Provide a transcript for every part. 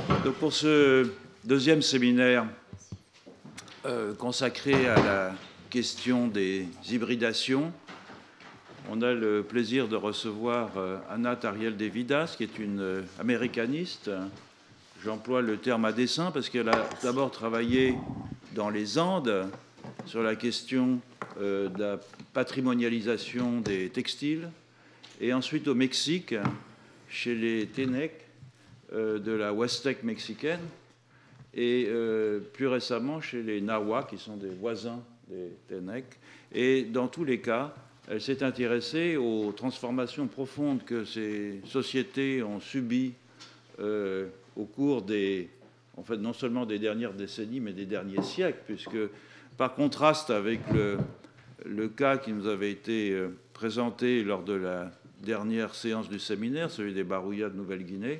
Donc pour ce deuxième séminaire consacré à la question des hybridations, on a le plaisir de recevoir Anat Ariel-de-Vidas, qui est une américaniste. J'emploie le terme à dessein parce qu'elle a d'abord travaillé dans les Andes sur la question de la patrimonialisation des textiles, et ensuite au Mexique, chez les Tenec de la Huastec mexicaine, et plus récemment chez les Nahuas, qui sont des voisins des Tenec. Et dans tous les cas, elle s'est intéressée aux transformations profondes que ces sociétés ont subies au cours des, en fait, non seulement des dernières décennies, mais des derniers siècles, puisque par contraste avec le cas qui nous avait été présenté lors de la dernière séance du séminaire, celui des Barouillas de Nouvelle-Guinée,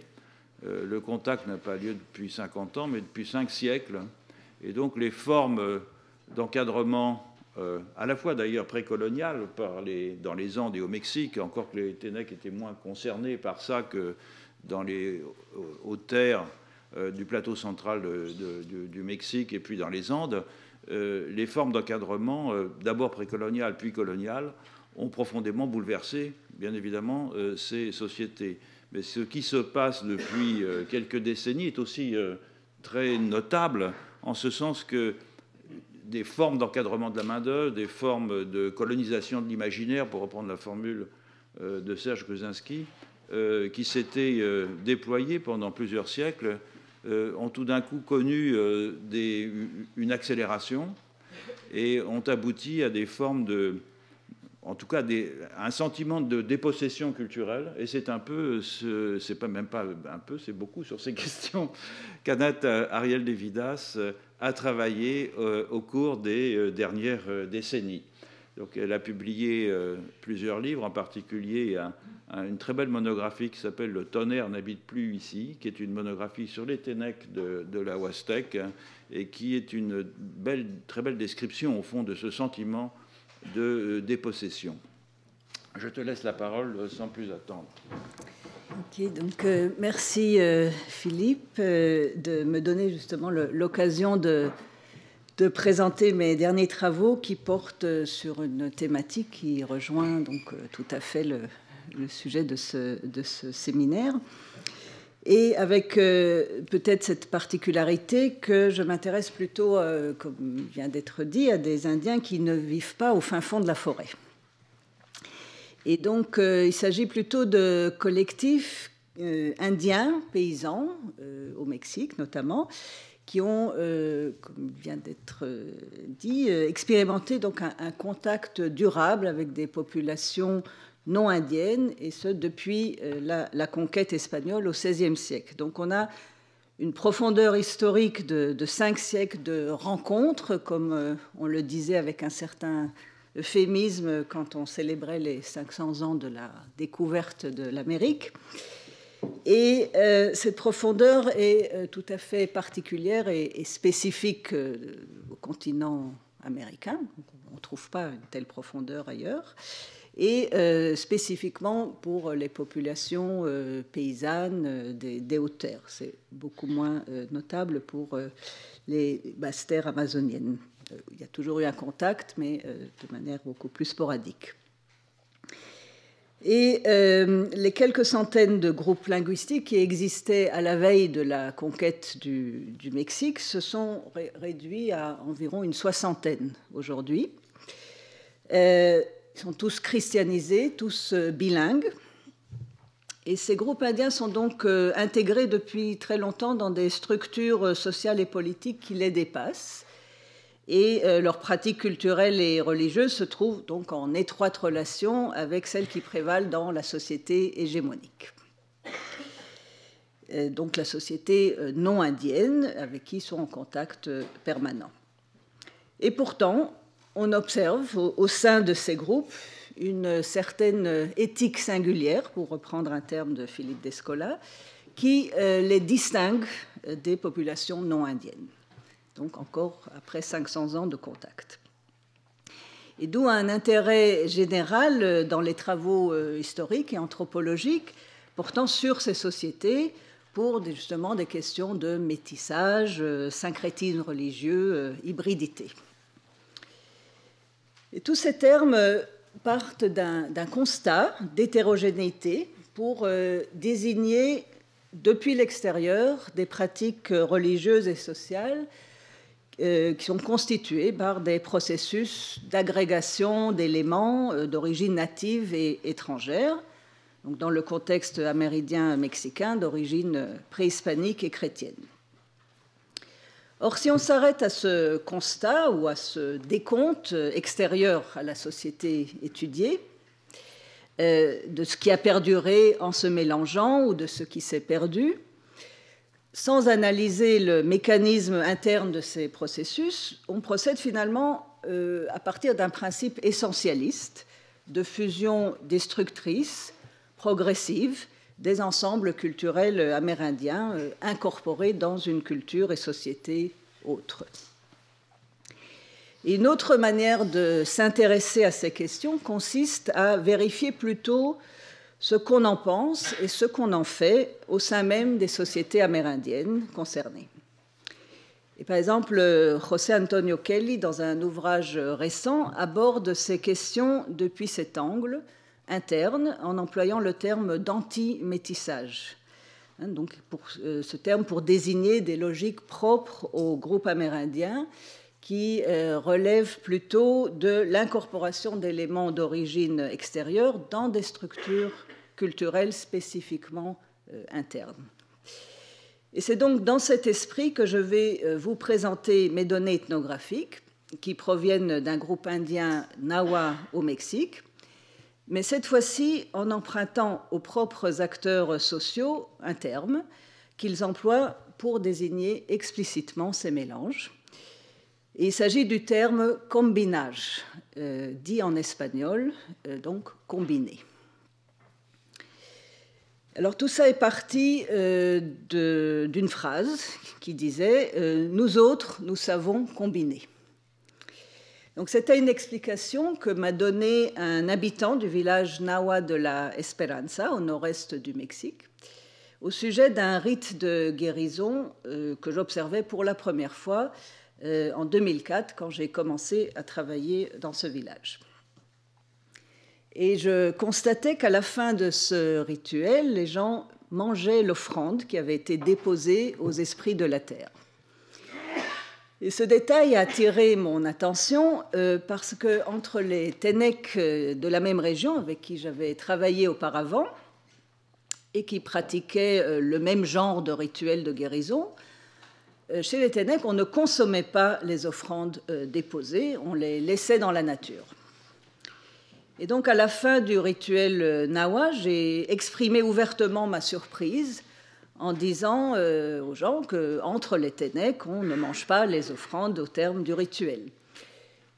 le contact n'a pas lieu depuis 50 ans, mais depuis 5 siècles. Et donc les formes d'encadrement, à la fois d'ailleurs précoloniales, dans les Andes et au Mexique, encore que les Tenec étaient moins concernés par ça que dans les hautes terres du plateau central du Mexique et puis dans les Andes, les formes d'encadrement, d'abord précoloniales puis coloniales, ont profondément bouleversé, bien évidemment, ces sociétés. Mais ce qui se passe depuis quelques décennies est aussi très notable, en ce sens que des formes d'encadrement de la main-d'œuvre, des formes de colonisation de l'imaginaire, pour reprendre la formule de Serge Gruzinski, qui s'étaient déployées pendant plusieurs siècles, ont tout d'un coup connu une accélération et ont abouti à des formes de... en tout cas un sentiment de dépossession culturelle, et c'est un peu, c'est pas même pas un peu, c'est beaucoup sur ces questions qu'Anat Ariel-de-Vidas a travaillé au cours des dernières décennies. Donc elle a publié plusieurs livres, en particulier une très belle monographie qui s'appelle « Le tonnerre n'habite plus ici », qui est une monographie sur les Tenec de la Huastec, et qui est une très belle description, au fond, de ce sentiment de dépossession. Je te laisse la parole sans plus attendre. Ok, donc merci Philippe de me donner justement l'occasion de présenter mes derniers travaux qui portent sur une thématique qui rejoint donc tout à fait le sujet de ce séminaire. Et avec peut-être cette particularité que je m'intéresse plutôt, comme vient d'être dit, à des Indiens qui ne vivent pas au fin fond de la forêt. Et donc, il s'agit plutôt de collectifs indiens, paysans, au Mexique notamment, qui ont, comme vient d'être dit, expérimenté donc un contact durable avec des populations non indiennes, et ce depuis la conquête espagnole au XVIe siècle. Donc on a une profondeur historique de 5 siècles de rencontres, comme on le disait avec un certain euphémisme quand on célébrait les 500 ans de la découverte de l'Amérique. Et cette profondeur est tout à fait particulière et spécifique au continent américain. On ne trouve pas une telle profondeur ailleurs. Et spécifiquement pour les populations paysannes des hautes terres. C'est beaucoup moins notable pour les basses terres amazoniennes. Il y a toujours eu un contact, mais de manière beaucoup plus sporadique. Et les quelques centaines de groupes linguistiques qui existaient à la veille de la conquête du Mexique se sont réduits à environ une soixantaine aujourd'hui. Ils sont tous christianisés, tous bilingues. Et ces groupes indiens sont donc intégrés depuis très longtemps dans des structures sociales et politiques qui les dépassent. Et leurs pratiques culturelles et religieuses se trouvent donc en étroite relation avec celles qui prévalent dans la société hégémonique. Donc la société non indienne, avec qui ils sont en contact permanent. Et pourtant, on observe au sein de ces groupes une certaine éthique singulière, pour reprendre un terme de Philippe Descola, qui les distingue des populations non indiennes. Donc encore après 500 ans de contact. Et d'où un intérêt général dans les travaux historiques et anthropologiques portant sur ces sociétés pour justement des questions de métissage, syncrétisme religieux, hybridité. Et tous ces termes partent d'un constat d'hétérogénéité pour désigner depuis l'extérieur des pratiques religieuses et sociales qui sont constituées par des processus d'agrégation d'éléments d'origine native et étrangère, donc dans le contexte amérindien mexicain d'origine préhispanique et chrétienne. Or, si on s'arrête à ce constat ou à ce décompte extérieur à la société étudiée, de ce qui a perduré en se mélangeant ou de ce qui s'est perdu, sans analyser le mécanisme interne de ces processus, on procède finalement à partir d'un principe essentialiste de fusion destructrice, progressive, des ensembles culturels amérindiens incorporés dans une culture et société autre. Et une autre manière de s'intéresser à ces questions consiste à vérifier plutôt ce qu'on en pense et ce qu'on en fait au sein même des sociétés amérindiennes concernées. Et par exemple, José Antonio Kelly, dans un ouvrage récent, aborde ces questions depuis cet angle interne en employant le terme d'anti-métissage. Donc ce terme pour désigner des logiques propres au groupe amérindien qui relèvent plutôt de l'incorporation d'éléments d'origine extérieure dans des structures culturelles spécifiquement internes. Et c'est donc dans cet esprit que je vais vous présenter mes données ethnographiques qui proviennent d'un groupe indien Nahua au Mexique, mais cette fois-ci en empruntant aux propres acteurs sociaux un terme qu'ils emploient pour désigner explicitement ces mélanges. Et il s'agit du terme combinage, dit en espagnol, donc combiné. Alors tout ça est parti d'une phrase qui disait « Nous autres, nous savons combiner ». Donc c'était une explication que m'a donnée un habitant du village Nahua de la Esperanza, au nord-est du Mexique, au sujet d'un rite de guérison que j'observais pour la première fois en 2004, quand j'ai commencé à travailler dans ce village. Et je constatais qu'à la fin de ce rituel, les gens mangeaient l'offrande qui avait été déposée aux esprits de la terre. Et ce détail a attiré mon attention parce qu'entre les Ténèques de la même région avec qui j'avais travaillé auparavant et qui pratiquaient le même genre de rituel de guérison, chez les Ténèques, on ne consommait pas les offrandes déposées, on les laissait dans la nature. Et donc, à la fin du rituel Nahua, j'ai exprimé ouvertement ma surprise en disant aux gens qu'entre les Ténèques, on ne mange pas les offrandes au terme du rituel.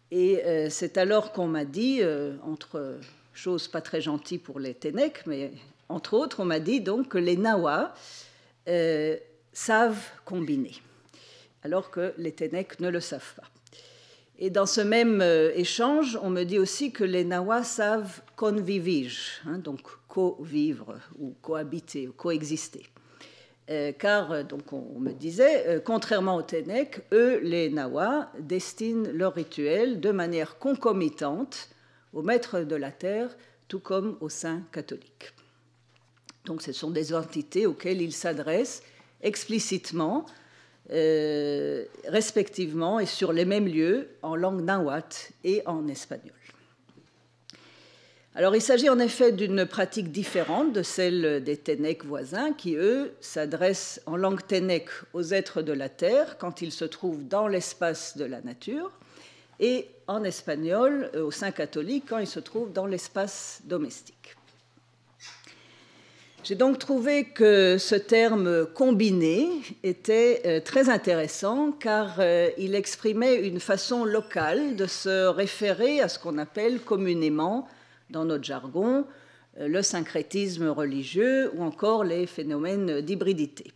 Et c'est alors qu'on m'a dit, entre choses pas très gentilles pour les Ténèques, mais entre autres, on m'a dit donc que les Nahua savent combiner, alors que les Ténèques ne le savent pas. Et dans ce même échange, on me dit aussi que les Nahua savent convivir, donc co-vivre ou cohabiter, ou coexister. Car, donc on me disait, contrairement aux Ténèques, eux, les Nahua, destinent leur rituel de manière concomitante aux maîtres de la terre, tout comme aux saints catholiques. Donc ce sont des entités auxquelles ils s'adressent explicitement, respectivement et sur les mêmes lieux en langue nahuatl et en espagnol. Alors il s'agit en effet d'une pratique différente de celle des Ténèques voisins qui, eux, s'adressent en langue ténèque aux êtres de la terre quand ils se trouvent dans l'espace de la nature et en espagnol aux saints catholiques quand ils se trouvent dans l'espace domestique. J'ai donc trouvé que ce terme « combiné » était très intéressant car il exprimait une façon locale de se référer à ce qu'on appelle communément, dans notre jargon, le syncrétisme religieux ou encore les phénomènes d'hybridité.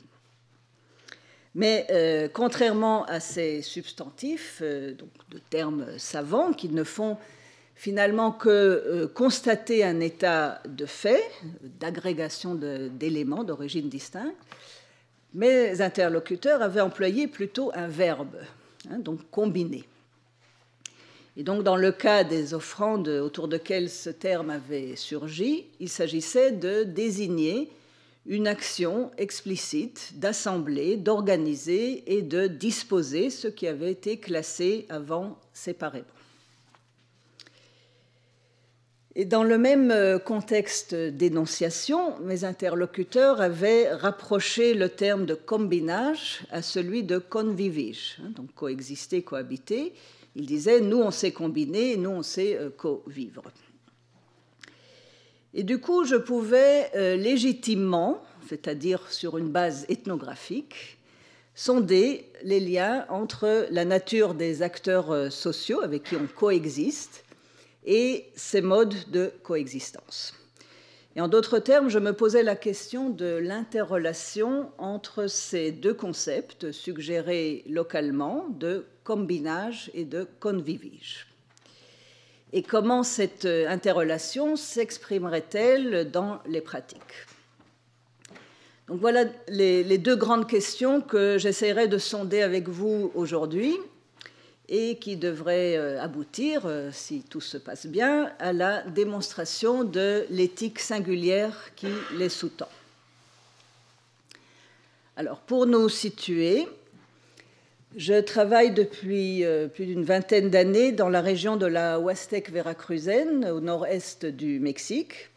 Mais contrairement à ces substantifs, donc de termes savants qui ne font finalement que constater un état de fait, d'agrégation d'éléments d'origine distincte, mes interlocuteurs avaient employé plutôt un verbe, donc combiner. Et donc, dans le cas des offrandes autour desquelles ce terme avait surgi, il s'agissait de désigner une action explicite d'assembler, d'organiser et de disposer ce qui avait été classé avant séparément. Et dans le même contexte d'énonciation, mes interlocuteurs avaient rapproché le terme de combinage à celui de convivige, donc coexister, cohabiter. Ils disaient, nous on sait combiner, nous on sait co-vivre. Et du coup, je pouvais légitimement, c'est-à-dire sur une base ethnographique, sonder les liens entre la nature des acteurs sociaux avec qui on coexiste et ces modes de coexistence. Et en d'autres termes, je me posais la question de l'interrelation entre ces deux concepts suggérés localement de combinage et de convivige. Et comment cette interrelation s'exprimerait-elle dans les pratiques? Donc voilà les deux grandes questions que j'essaierai de sonder avec vous aujourd'hui et qui devraient aboutir, si tout se passe bien, à la démonstration de l'éthique singulière qui les sous-tend. Alors, pour nous situer, je travaille depuis plus d'une vingtaine d'années dans la région de la Huastec veracruzaine, au nord-est du Mexique.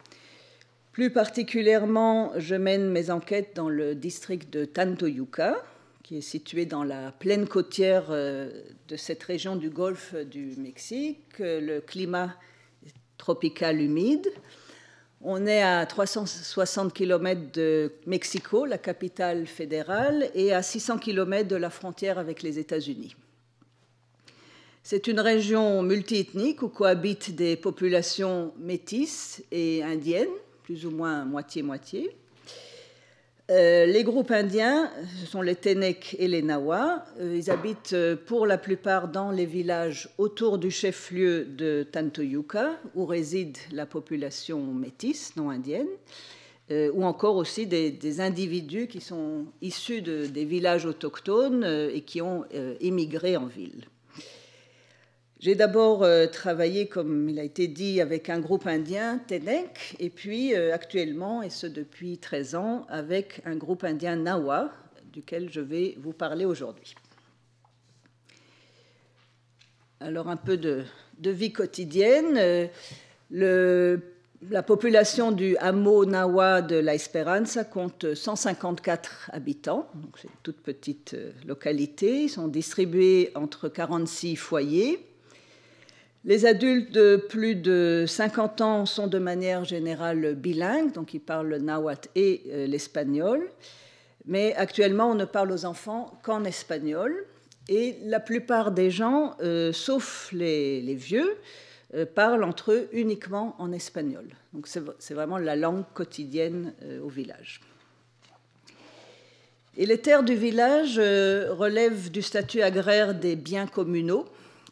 Plus particulièrement, je mène mes enquêtes dans le district de Tantoyuca, qui est situé dans la plaine côtière de cette région du golfe du Mexique. Le climat est tropical humide. On est à 360 km de Mexico, la capitale fédérale, et à 600 km de la frontière avec les États-Unis. C'est une région multiethnique où cohabitent des populations métisses et indiennes, plus ou moins moitié-moitié. Les groupes indiens, ce sont les Tenec et les Nawa. Ils habitent pour la plupart dans les villages autour du chef-lieu de Tantoyuca, où réside la population métisse, non indienne, ou encore aussi des individus qui sont issus des villages autochtones et qui ont émigré en ville. J'ai d'abord travaillé, comme il a été dit, avec un groupe indien, Tenec, et puis actuellement, et ce depuis 13 ans, avec un groupe indien Nawa, duquel je vais vous parler aujourd'hui. Alors, un peu de vie quotidienne. La population du hameau Nawa de La Esperanza compte 154 habitants, donc c'est une toute petite localité. Ils sont distribués entre 46 foyers. Les adultes de plus de 50 ans sont de manière générale bilingues, donc ils parlent le nahuatl et l'espagnol. Mais actuellement, on ne parle aux enfants qu'en espagnol. Et la plupart des gens, sauf les vieux, parlent entre eux uniquement en espagnol. Donc c'est vraiment la langue quotidienne au village. Et les terres du village relèvent du statut agraire des biens communaux.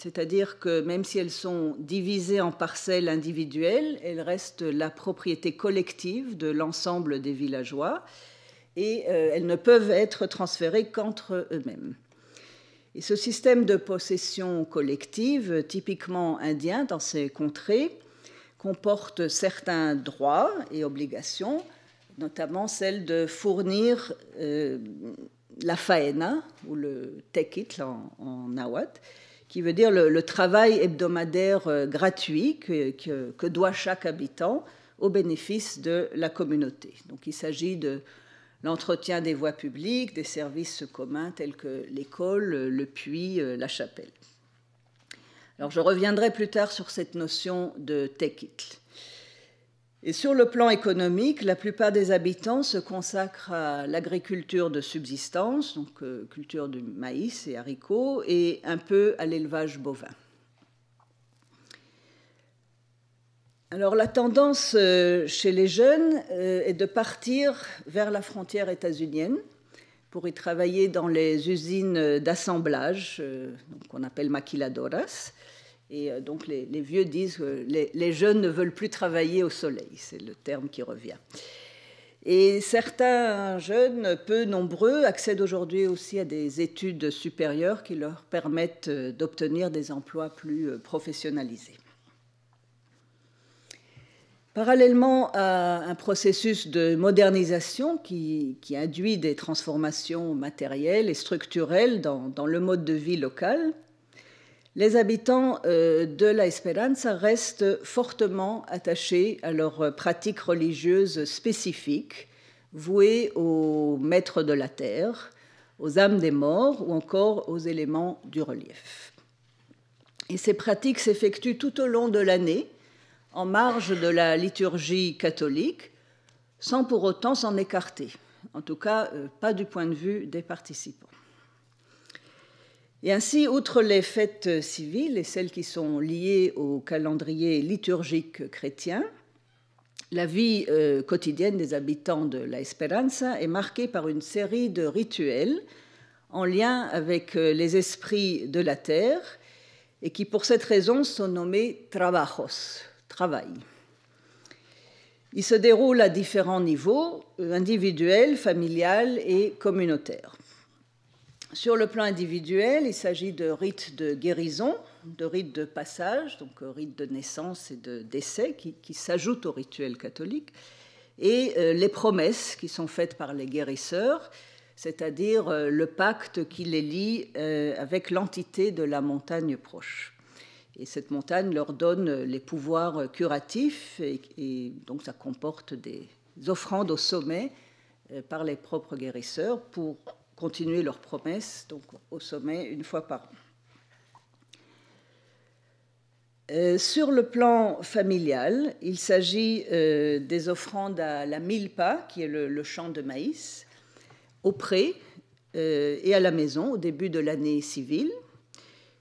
C'est-à-dire que même si elles sont divisées en parcelles individuelles, elles restent la propriété collective de l'ensemble des villageois et elles ne peuvent être transférées qu'entre eux-mêmes. Et ce système de possession collective, typiquement indien dans ces contrées, comporte certains droits et obligations, notamment celle de fournir la faena, ou le tekitl en nahuatl, qui veut dire le travail hebdomadaire gratuit que doit chaque habitant au bénéfice de la communauté. Donc il s'agit de l'entretien des voies publiques, des services communs tels que l'école, le puits, la chapelle. Alors je reviendrai plus tard sur cette notion de tekitl. Et sur le plan économique, la plupart des habitants se consacrent à l'agriculture de subsistance, donc culture du maïs et haricots, et un peu à l'élevage bovin. Alors la tendance chez les jeunes est de partir vers la frontière états-unienne pour y travailler dans les usines d'assemblage, qu'on appelle maquiladoras. Et donc les vieux disent que les jeunes ne veulent plus travailler au soleil, c'est le terme qui revient. Et certains jeunes, peu nombreux, accèdent aujourd'hui aussi à des études supérieures qui leur permettent d'obtenir des emplois plus professionnalisés. Parallèlement à un processus de modernisation qui induit des transformations matérielles et structurelles dans le mode de vie local, les habitants de La Esperanza restent fortement attachés à leurs pratiques religieuses spécifiques, vouées aux maîtres de la terre, aux âmes des morts ou encore aux éléments du relief. Et ces pratiques s'effectuent tout au long de l'année, en marge de la liturgie catholique, sans pour autant s'en écarter, en tout cas pas du point de vue des participants. Et ainsi, outre les fêtes civiles et celles qui sont liées au calendrier liturgique chrétien, la vie quotidienne des habitants de La Esperanza est marquée par une série de rituels en lien avec les esprits de la terre et qui, pour cette raison, sont nommés trabajos, travail. Il se déroule à différents niveaux, individuels, familial et communautaire. Sur le plan individuel, il s'agit de rites de guérison, de rites de passage, donc rites de naissance et de décès qui s'ajoutent au rituel catholique, et les promesses qui sont faites par les guérisseurs, c'est-à-dire le pacte qui les lie avec l'entité de la montagne proche. Et cette montagne leur donne les pouvoirs curatifs et donc ça comporte des offrandes au sommet par les propres guérisseurs pour continuer leurs promesses, donc au sommet une fois par an. Sur le plan familial, il s'agit des offrandes à la milpa, qui est le champ de maïs, au pré et à la maison au début de l'année civile.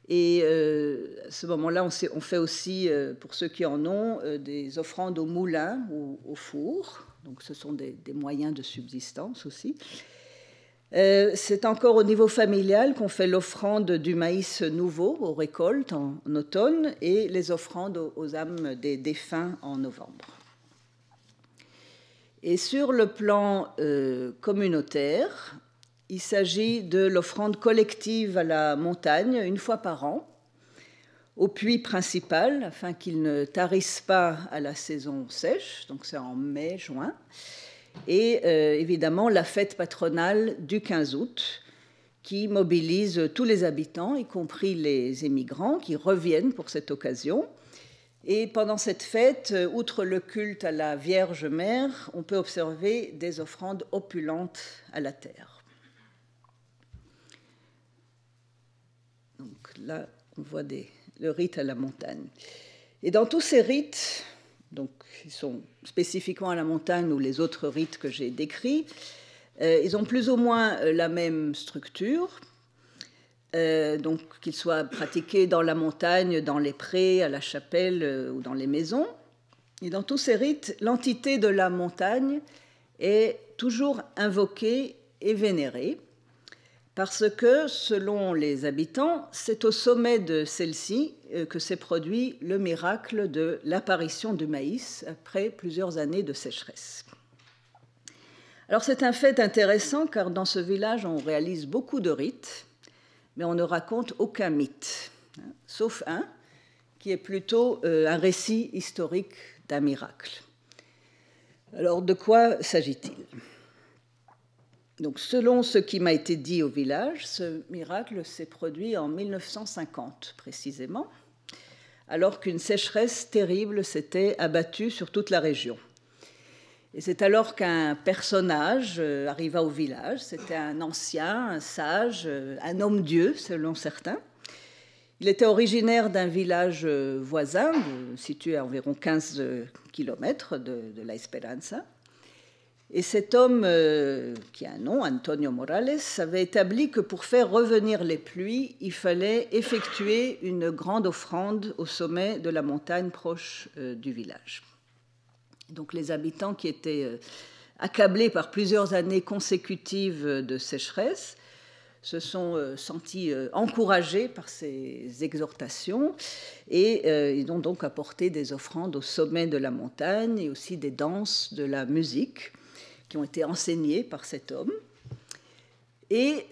Et à ce moment-là, on fait aussi, pour ceux qui en ont, des offrandes au moulin ou au four. Donc ce sont des moyens de subsistance aussi. C'est encore au niveau familial qu'on fait l'offrande du maïs nouveau aux récoltes en automne et les offrandes aux âmes des défunts en novembre. Et sur le plan communautaire, il s'agit de l'offrande collective à la montagne une fois par an, au puits principal, afin qu'il ne tarisse pas à la saison sèche, donc c'est en mai-juin, et évidemment la fête patronale du 15 août, qui mobilise tous les habitants, y compris les émigrants, qui reviennent pour cette occasion. Et pendant cette fête, outre le culte à la Vierge Mère, on peut observer des offrandes opulentes à la terre. Donc là, on voit le rite à la montagne. Et dans tous ces rites, donc, ils sont spécifiquement à la montagne ou les autres rites que j'ai décrits, ils ont plus ou moins la même structure, donc qu'ils soient pratiqués dans la montagne, dans les prés, à la chapelle ou dans les maisons. Et dans tous ces rites, l'entité de la montagne est toujours invoquée et vénérée, parce que, selon les habitants, c'est au sommet de celle-ci que s'est produit le miracle de l'apparition du maïs après plusieurs années de sécheresse. Alors c'est un fait intéressant car dans ce village, on réalise beaucoup de rites, mais on ne raconte aucun mythe, sauf un qui est plutôt un récit historique d'un miracle. Alors de quoi s'agit-il ? Donc, selon ce qui m'a été dit au village, ce miracle s'est produit en 1950 précisément, alors qu'une sécheresse terrible s'était abattue sur toute la région. Et c'est alors qu'un personnage arriva au village. C'était un ancien, un sage, un homme-dieu selon certains. Il était originaire d'un village voisin, situé à environ 15 km de La Esperanza. Et cet homme, qui a un nom, Antonio Morales, avait établi que pour faire revenir les pluies, il fallait effectuer une grande offrande au sommet de la montagne proche du village. Donc les habitants qui étaient accablés par plusieurs années consécutives de sécheresse se sont sentis encouragés par ces exhortations et ils ont donc apporté des offrandes au sommet de la montagne et aussi des danses, de la musique, qui ont été enseignés par cet homme. Et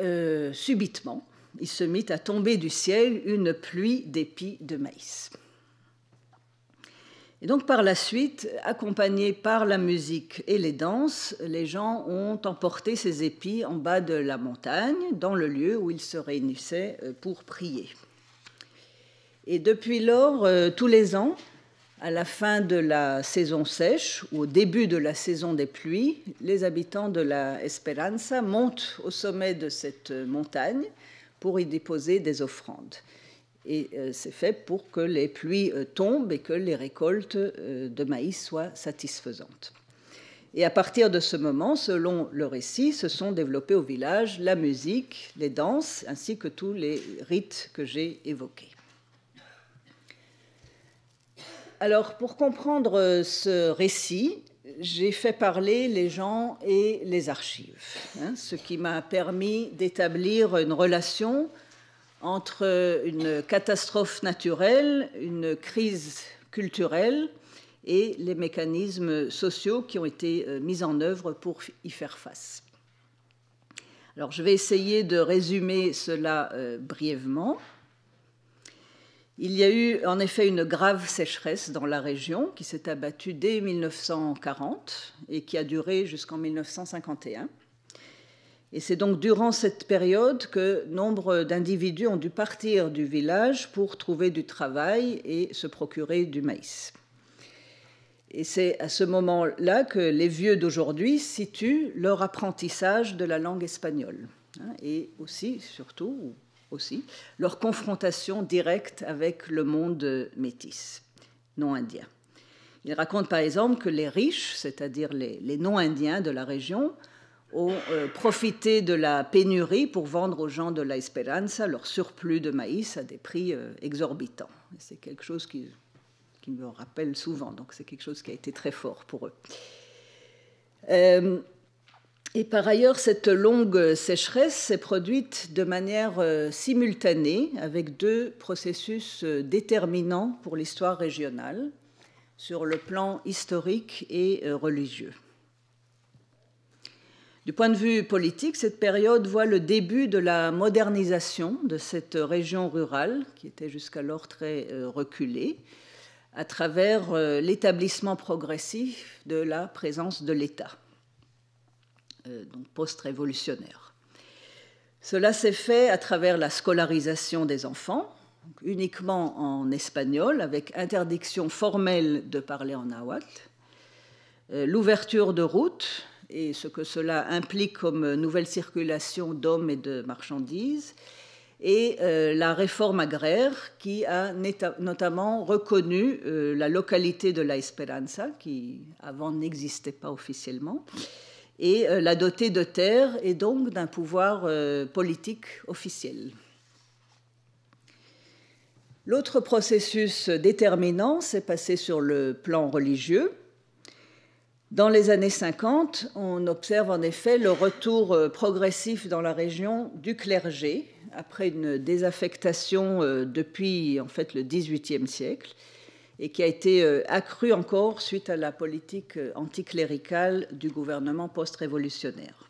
subitement, il se mit à tomber du ciel une pluie d'épis de maïs. Et donc par la suite, accompagnés par la musique et les danses, les gens ont emporté ces épis en bas de la montagne, dans le lieu où ils se réunissaient pour prier. Et depuis lors, tous les ans, à la fin de la saison sèche ou au début de la saison des pluies, les habitants de la Esperanza montent au sommet de cette montagne pour y déposer des offrandes. Et c'est fait pour que les pluies tombent et que les récoltes de maïs soient satisfaisantes. Et à partir de ce moment, selon le récit, se sont développés au village la musique, les danses, ainsi que tous les rites que j'ai évoqués. Alors, pour comprendre ce récit, j'ai fait parler les gens et les archives, ce qui m'a permis d'établir une relation entre une catastrophe naturelle, une crise culturelle et les mécanismes sociaux qui ont été mis en œuvre pour y faire face. Alors, je vais essayer de résumer cela brièvement. Il y a eu en effet une grave sécheresse dans la région qui s'est abattue dès 1940 et qui a duré jusqu'en 1951. Et c'est donc durant cette période que nombre d'individus ont dû partir du village pour trouver du travail et se procurer du maïs. Et c'est à ce moment-là que les vieux d'aujourd'hui situent leur apprentissage de la langue espagnole et aussi, surtout, leur confrontation directe avec le monde métis, non-indien. Il raconte par exemple que les riches, c'est-à-dire les non-indiens de la région, ont profité de la pénurie pour vendre aux gens de la Esperanza leur surplus de maïs à des prix exorbitants. Et c'est quelque chose qui me rappelle souvent, donc c'est quelque chose qui a été très fort pour eux. Et par ailleurs, cette longue sécheresse s'est produite de manière simultanée avec deux processus déterminants pour l'histoire régionale sur le plan historique et religieux. Du point de vue politique, cette période voit le début de la modernisation de cette région rurale, qui était jusqu'alors très reculée, à travers l'établissement progressif de la présence de l'État, donc post-révolutionnaire. Cela s'est fait à travers la scolarisation des enfants, uniquement en espagnol, avec interdiction formelle de parler en nahuatl, l'ouverture de routes, et ce que cela implique comme nouvelle circulation d'hommes et de marchandises, et la réforme agraire qui a notamment reconnu la localité de la Esperanza, qui avant n'existait pas officiellement, et l'a dotée de terres et donc d'un pouvoir politique officiel. L'autre processus déterminant s'est passé sur le plan religieux. Dans les années 50, on observe en effet le retour progressif dans la région du clergé, après une désaffectation depuis en fait, le XVIIIe siècle, et qui a été accrue encore suite à la politique anticléricale du gouvernement post-révolutionnaire.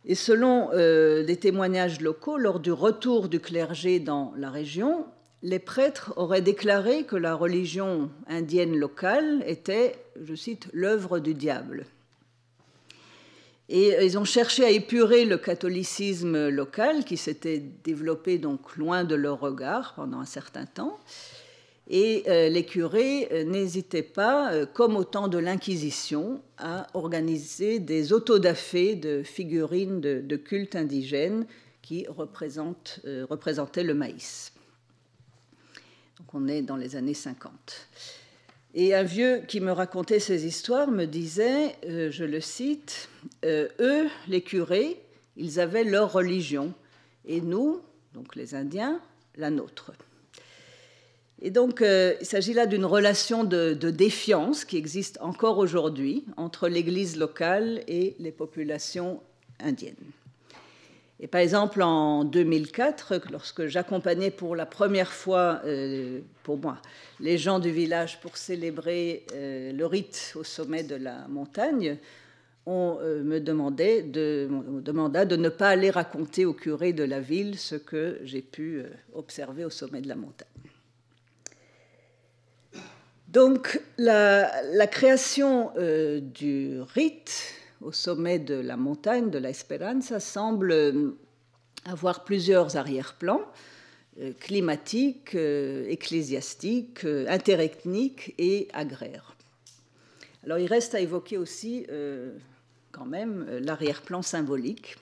Et selon des témoignages locaux, lors du retour du clergé dans la région, les prêtres auraient déclaré que la religion indienne locale était, je cite, l'œuvre du diable. Et ils ont cherché à épurer le catholicisme local qui s'était développé donc loin de leur regard pendant un certain temps. Et les curés n'hésitaient pas, comme au temps de l'Inquisition, à organiser des autodafés de figurines de culte indigène qui représentaient le maïs. Donc on est dans les années 50. Et un vieux qui me racontait ces histoires me disait, je le cite, « Eux, les curés, ils avaient leur religion, et nous, donc les Indiens, la nôtre. » Et donc, il s'agit là d'une relation de défiance qui existe encore aujourd'hui entre l'Église locale et les populations indiennes. Et par exemple, en 2004, lorsque j'accompagnais pour la première fois, pour moi, les gens du village pour célébrer le rite au sommet de la montagne, on me demanda de ne pas aller raconter au curé de la ville ce que j'ai pu observer au sommet de la montagne. Donc la création du rite au sommet de la montagne de la Esperanza semble avoir plusieurs arrière-plans, climatiques, ecclésiastiques, interethniques et agraires. Alors il reste à évoquer aussi quand même l'arrière-plan symbolique.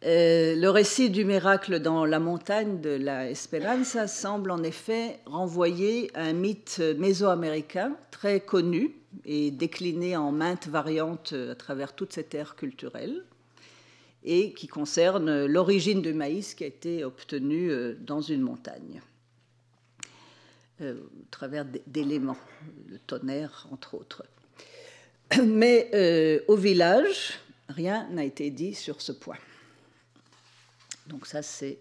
Le récit du miracle dans la montagne de la Esperanza semble en effet renvoyer à un mythe mésoaméricain très connu et décliné en maintes variantes à travers toute cette ère culturelle, et qui concerne l'origine du maïs qui a été obtenu dans une montagne, au travers d'éléments, le tonnerre entre autres. Mais au village, rien n'a été dit sur ce point. Donc ça, c'est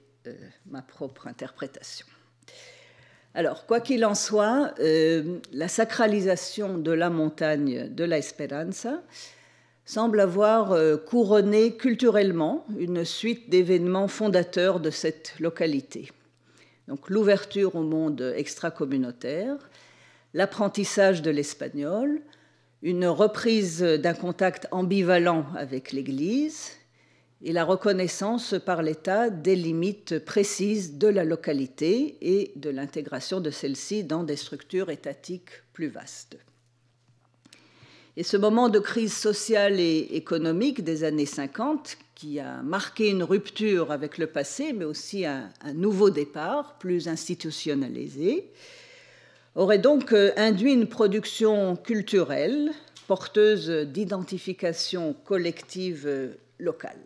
ma propre interprétation. Alors, quoi qu'il en soit, la sacralisation de la montagne de la Esperanza semble avoir couronné culturellement une suite d'événements fondateurs de cette localité. Donc l'ouverture au monde extra-communautaire, l'apprentissage de l'espagnol, une reprise d'un contact ambivalent avec l'Église et la reconnaissance par l'État des limites précises de la localité et de l'intégration de celle-ci dans des structures étatiques plus vastes. Et ce moment de crise sociale et économique des années 50, qui a marqué une rupture avec le passé, mais aussi un nouveau départ plus institutionnalisé, aurait donc induit une production culturelle porteuse d'identification collective locale.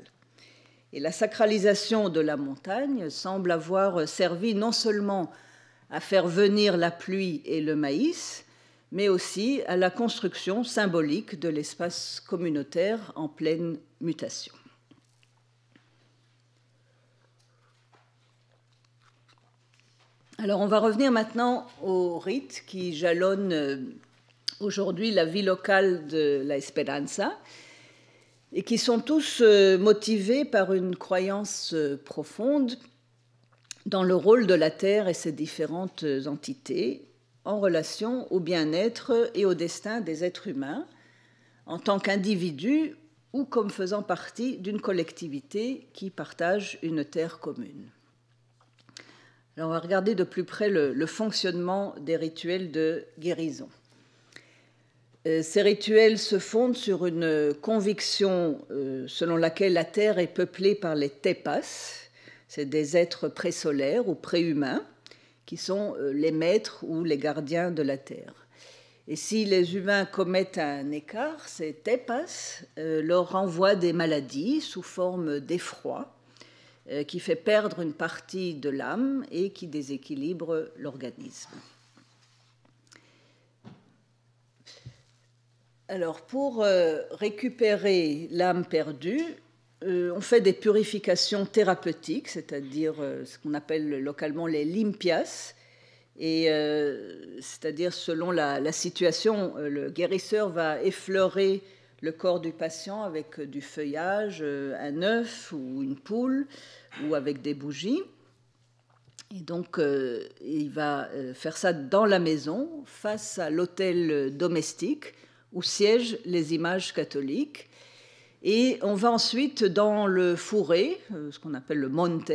Et la sacralisation de la montagne semble avoir servi non seulement à faire venir la pluie et le maïs, mais aussi à la construction symbolique de l'espace communautaire en pleine mutation. Alors on va revenir maintenant aux rites qui jalonnent aujourd'hui la vie locale de la Esperanza et qui sont tous motivés par une croyance profonde dans le rôle de la terre et ses différentes entités en relation au bien-être et au destin des êtres humains en tant qu'individus ou comme faisant partie d'une collectivité qui partage une terre commune. Alors on va regarder de plus près le fonctionnement des rituels de guérison. Ces rituels se fondent sur une conviction selon laquelle la Terre est peuplée par les tepas, c'est des êtres présolaires ou préhumains, qui sont les maîtres ou les gardiens de la Terre. Et si les humains commettent un écart, ces tepas leur renvoient des maladies sous forme d'effroi, qui fait perdre une partie de l'âme et qui déséquilibre l'organisme. Alors, pour récupérer l'âme perdue, on fait des purifications thérapeutiques, c'est-à-dire ce qu'on appelle localement les limpias, et c'est-à-dire selon la situation, le guérisseur va effleurer le corps du patient avec du feuillage, un œuf ou une poule, ou avec des bougies. Et donc, il va faire ça dans la maison, face à l'autel domestique, où siègent les images catholiques. Et on va ensuite dans le fourré, ce qu'on appelle le monte,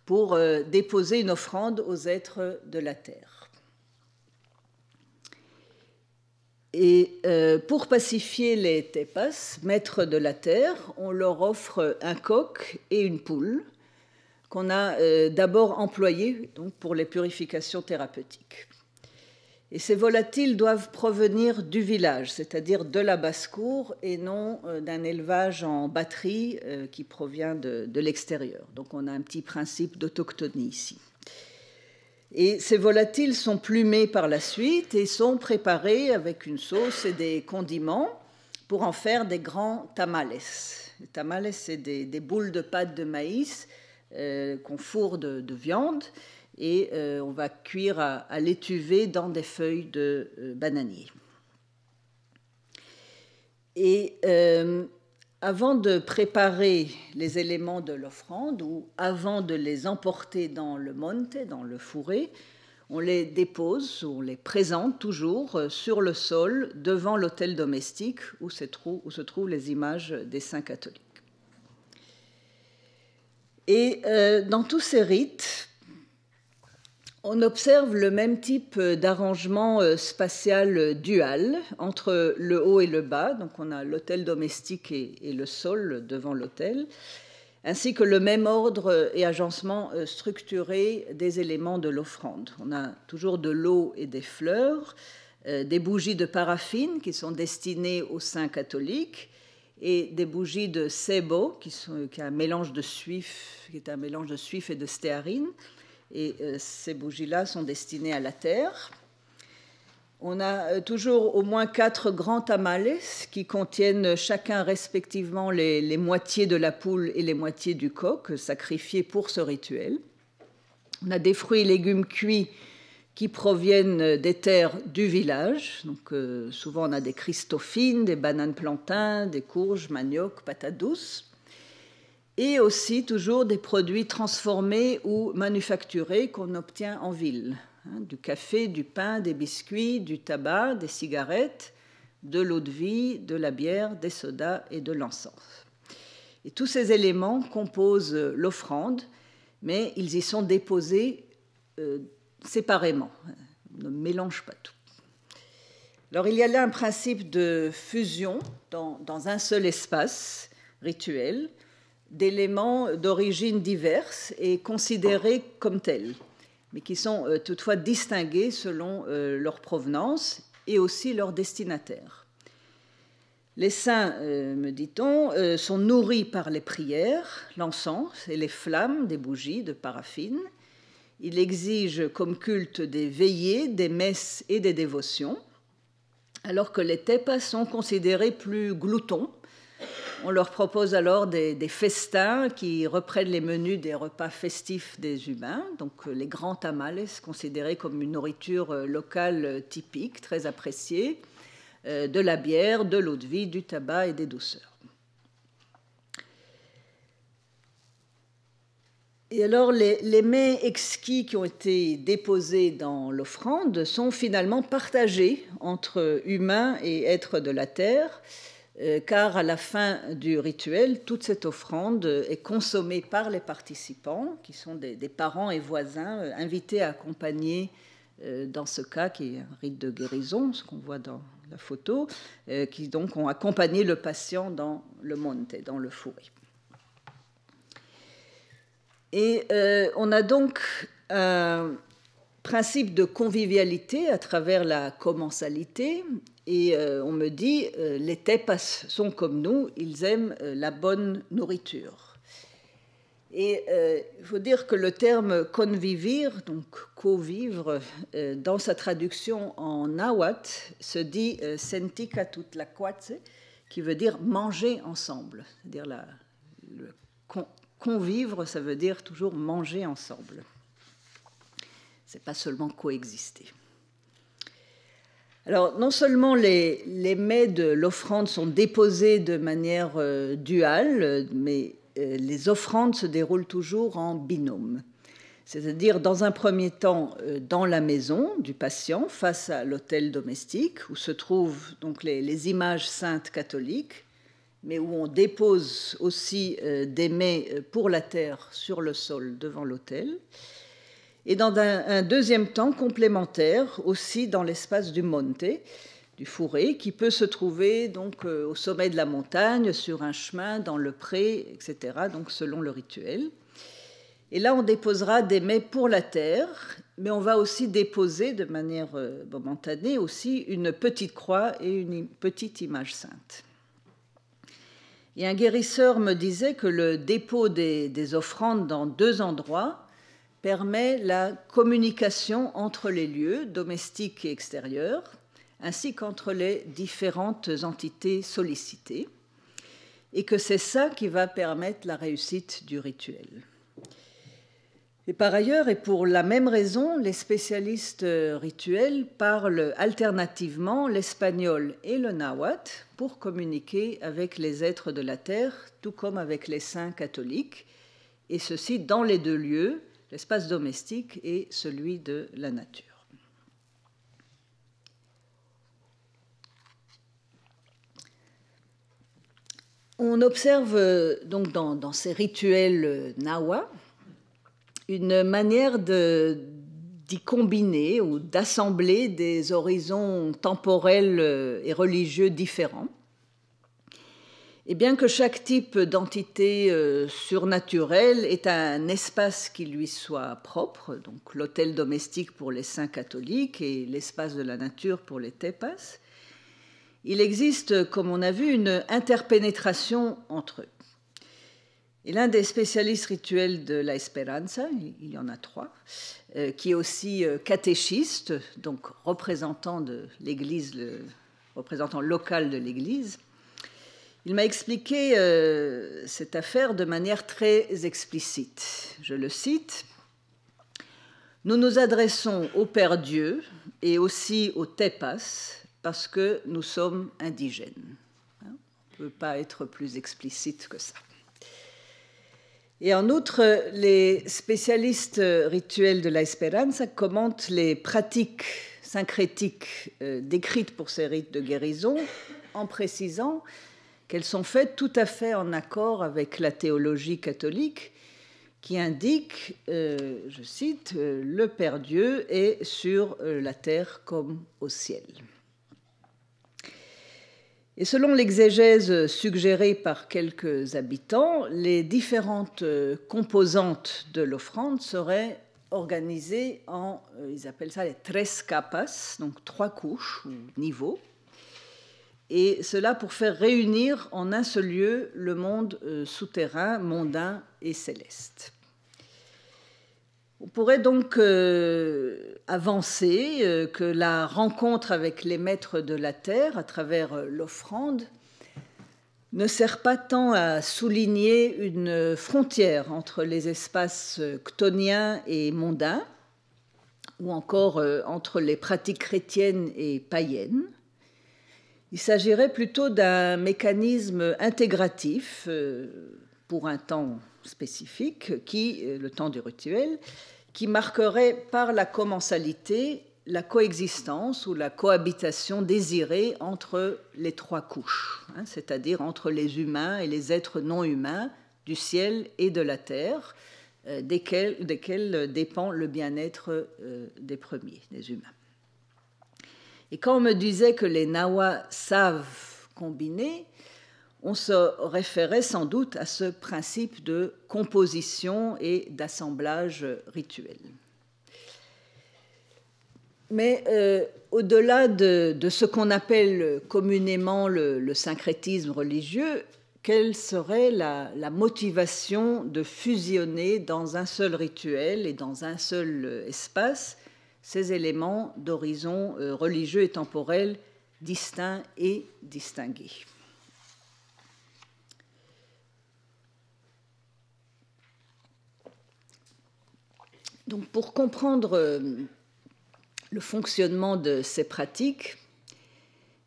pour déposer une offrande aux êtres de la terre. Et pour pacifier les tepas, maîtres de la terre, on leur offre un coq et une poule qu'on a d'abord employés donc, pour les purifications thérapeutiques. Et ces volatiles doivent provenir du village, c'est-à-dire de la basse-cour, et non d'un élevage en batterie qui provient de l'extérieur. Donc on a un petit principe d'autochtonie ici. Et ces volatiles sont plumés par la suite et sont préparés avec une sauce et des condiments pour en faire des grands tamales. Les tamales, c'est des boules de pâte de maïs qu'on fourre de viande, et on va cuire à l'étuvée dans des feuilles de bananier. Et avant de préparer les éléments de l'offrande ou avant de les emporter dans le monte, dans le fourré, on les dépose, on les présente toujours sur le sol devant l'autel domestique où se trouvent les images des saints catholiques. Et dans tous ces rites, on observe le même type d'arrangement spatial dual entre le haut et le bas. Donc on a l'autel domestique et le sol devant l'autel, ainsi que le même ordre et agencement structuré des éléments de l'offrande. On a toujours de l'eau et des fleurs, des bougies de paraffine qui sont destinées aux saints catholiques, et des bougies de sebo qui est un mélange de suif et de stéarine. Et ces bougies-là sont destinées à la terre. On a toujours au moins 4 grands tamales qui contiennent chacun respectivement les moitiés de la poule et les moitiés du coq sacrifiés pour ce rituel. On a des fruits et légumes cuits qui proviennent des terres du village. Donc, souvent, on a des christophines, des bananes plantains, des courges, manioc, patates douces. Et aussi toujours des produits transformés ou manufacturés qu'on obtient en ville. Du café, du pain, des biscuits, du tabac, des cigarettes, de l'eau de vie, de la bière, des sodas et de l'encens. Et tous ces éléments composent l'offrande, mais ils y sont déposés séparément. On ne mélange pas tout. Alors il y a là un principe de fusion dans un seul espace rituel d'éléments d'origine diverses et considérés comme tels, mais qui sont toutefois distingués selon leur provenance et aussi leur destinataire. Les saints, me dit-on, sont nourris par les prières, l'encens et les flammes des bougies de paraffine. Il exige comme culte des veillées, des messes et des dévotions, alors que les tepas sont considérés plus gloutons. On leur propose alors des festins qui reprennent les menus des repas festifs des humains, donc les grands tamales considérés comme une nourriture locale typique, très appréciée, de la bière, de l'eau de vie, du tabac et des douceurs. Et alors, les mets exquis qui ont été déposés dans l'offrande sont finalement partagés entre humains et êtres de la terre, car à la fin du rituel, toute cette offrande est consommée par les participants, qui sont des parents et voisins invités à accompagner, dans ce cas, qui est un rite de guérison, ce qu'on voit dans la photo, qui donc ont accompagné le patient dans le monte, dans le fourré. Et on a donc un principe de convivialité à travers la commensalité. Et on me dit, les tepas sont comme nous, ils aiment la bonne nourriture. Et il faut dire que le terme convivir, donc co-vivre, dans sa traduction en nahuatl, se dit sentika tutlacuatse, qui veut dire manger ensemble. C'est-à-dire convivre, ça veut dire toujours manger ensemble. Ce n'est pas seulement coexister. Alors, non seulement les mets de l'offrande sont déposés de manière duale, mais les offrandes se déroulent toujours en binôme. C'est-à-dire, dans un premier temps, dans la maison du patient, face à l'autel domestique, où se trouvent donc les images saintes catholiques, mais où on dépose aussi des mets pour la terre sur le sol devant l'autel. Et dans un deuxième temps complémentaire, aussi dans l'espace du monte, du fourré, qui peut se trouver donc au sommet de la montagne, sur un chemin, dans le pré, etc., donc selon le rituel. Et là, on déposera des mets pour la terre, mais on va aussi déposer de manière momentanée aussi une petite croix et une petite image sainte. Et un guérisseur me disait que le dépôt des offrandes dans 2 endroits permet la communication entre les lieux, domestiques et extérieurs, ainsi qu'entre les différentes entités sollicitées, et que c'est ça qui va permettre la réussite du rituel. Et par ailleurs, et pour la même raison, les spécialistes rituels parlent alternativement l'espagnol et le nahuatl pour communiquer avec les êtres de la terre, tout comme avec les saints catholiques, et ceci dans les deux lieux, l'espace domestique et celui de la nature. On observe donc dans ces rituels nahuas une manière d'y combiner ou d'assembler des horizons temporels et religieux différents. Et bien que chaque type d'entité surnaturelle ait un espace qui lui soit propre, donc l'autel domestique pour les saints catholiques et l'espace de la nature pour les tepas, il existe, comme on a vu, une interpénétration entre eux. Et l'un des spécialistes rituels de la Esperanza, il y en a 3, qui est aussi catéchiste, donc représentant de l'Église, le représentant local de l'Église, il m'a expliqué cette affaire de manière très explicite. Je le cite. « Nous nous adressons au Père Dieu et aussi aux tepas parce que nous sommes indigènes. » On ne peut pas être plus explicite que ça. Et en outre, les spécialistes rituels de la Esperanza commentent les pratiques syncrétiques décrites pour ces rites de guérison en précisant qu'elles sont faites tout à fait en accord avec la théologie catholique qui indique, je cite, « le Père Dieu est sur la terre comme au ciel ». Et selon l'exégèse suggérée par quelques habitants, les différentes composantes de l'offrande seraient organisées en, ils appellent ça les tres capas, donc 3 couches ou niveaux, et cela pour faire réunir en un seul lieu le monde souterrain, mondain et céleste. On pourrait donc avancer que la rencontre avec les maîtres de la terre à travers l'offrande ne sert pas tant à souligner une frontière entre les espaces chtoniens et mondains, ou encore entre les pratiques chrétiennes et païennes. Il s'agirait plutôt d'un mécanisme intégratif pour un temps spécifique, le temps du rituel, qui marquerait par la commensalité la coexistence ou la cohabitation désirée entre les 3 couches, c'est-à-dire entre les humains et les êtres non humains du ciel et de la terre, desquels dépend le bien-être des premiers, des humains. Et quand on me disait que les Nahuas savent combiner, on se référait sans doute à ce principe de composition et d'assemblage rituel. Mais au-delà de ce qu'on appelle communément le syncrétisme religieux, quelle serait la motivation de fusionner dans un seul rituel et dans un seul espace ces éléments d'horizon religieux et temporel distincts et distingués? Donc, pour comprendre le fonctionnement de ces pratiques,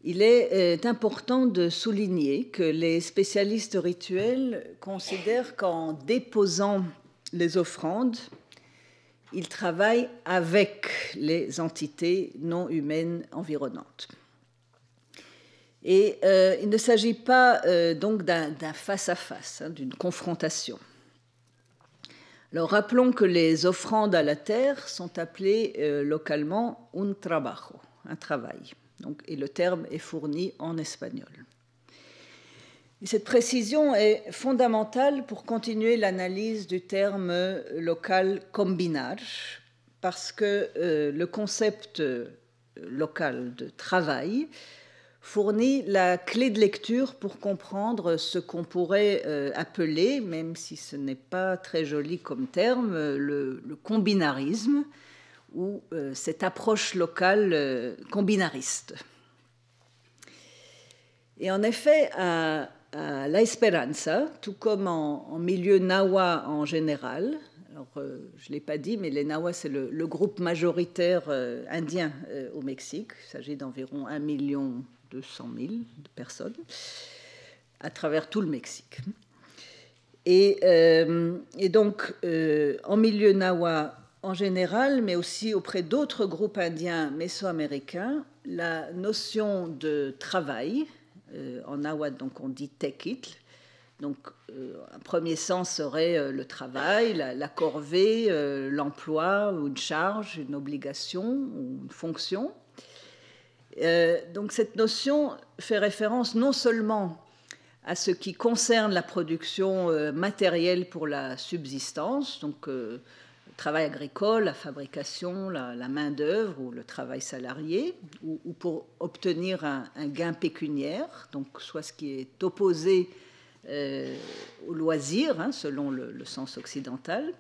il est important de souligner que les spécialistes rituels considèrent qu'en déposant les offrandes, ils travaillent avec les entités non humaines environnantes. Et il ne s'agit pas donc d'un face-à-face, d'une confrontation. Alors, rappelons que les offrandes à la terre sont appelées localement un trabajo, un travail. Donc, et le terme est fourni en espagnol. Et cette précision est fondamentale pour continuer l'analyse du terme local combinar, parce que le concept local de travail fournit la clé de lecture pour comprendre ce qu'on pourrait appeler, même si ce n'est pas très joli comme terme, le combinarisme, ou cette approche locale combinariste. Et en effet, à la Esperanza, tout comme en milieu nahua en général, Alors, je ne l'ai pas dit, mais les Nahuas, c'est le groupe majoritaire indien au Mexique. Il s'agit d'environ 1,2 million de personnes à travers tout le Mexique. Et donc, en milieu Nahua en général, mais aussi auprès d'autres groupes indiens mésoaméricains, la notion de travail, en Nahuatl, donc on dit tequitl. Donc, un premier sens serait le travail, la corvée, l'emploi, ou une charge, une obligation, ou une fonction. Donc, cette notion fait référence non seulement à ce qui concerne la production matérielle pour la subsistance, donc le travail agricole, la fabrication, la main-d'œuvre ou le travail salarié, ou pour obtenir un gain pécuniaire, donc soit ce qui est opposé au loisir, hein, selon le sens occidental.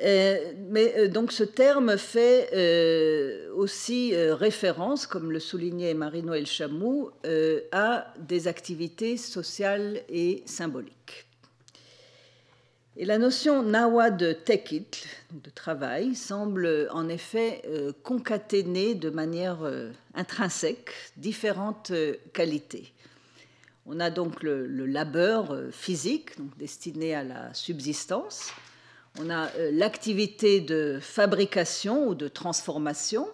Mais donc ce terme fait aussi référence, comme le soulignait Marie-Noëlle Chamou, à des activités sociales et symboliques. Et la notion Nahua de tequitl, de travail, semble en effet concaténer de manière intrinsèque différentes qualités. On a donc le labeur physique, donc destiné à la subsistance. On a l'activité de fabrication ou de transformation.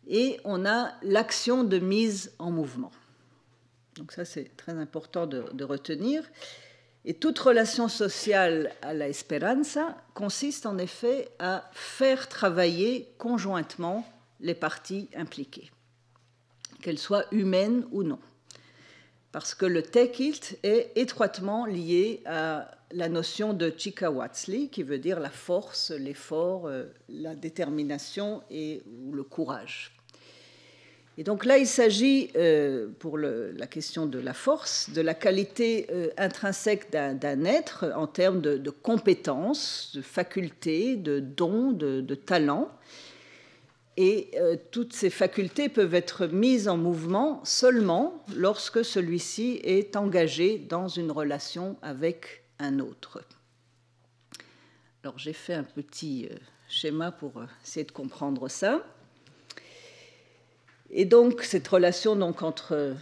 Et on a l'action de mise en mouvement. Donc ça, c'est très important de retenir. Et toute relation sociale à la esperanza consiste en effet à faire travailler conjointement les parties impliquées, qu'elles soient humaines ou non. Parce que le tequitl est étroitement lié à la notion de Chikahuatzli, qui veut dire la force, l'effort, la détermination et le courage. Et donc là, il s'agit, pour la question de la force, de la qualité intrinsèque d'un être en termes de compétences, de facultés, de dons, de talents. Et toutes ces facultés peuvent être mises en mouvement seulement lorsque celui-ci est engagé dans une relation avec un autre. Alors j'ai fait un petit schéma pour essayer de comprendre ça. Et donc cette relation donc, entre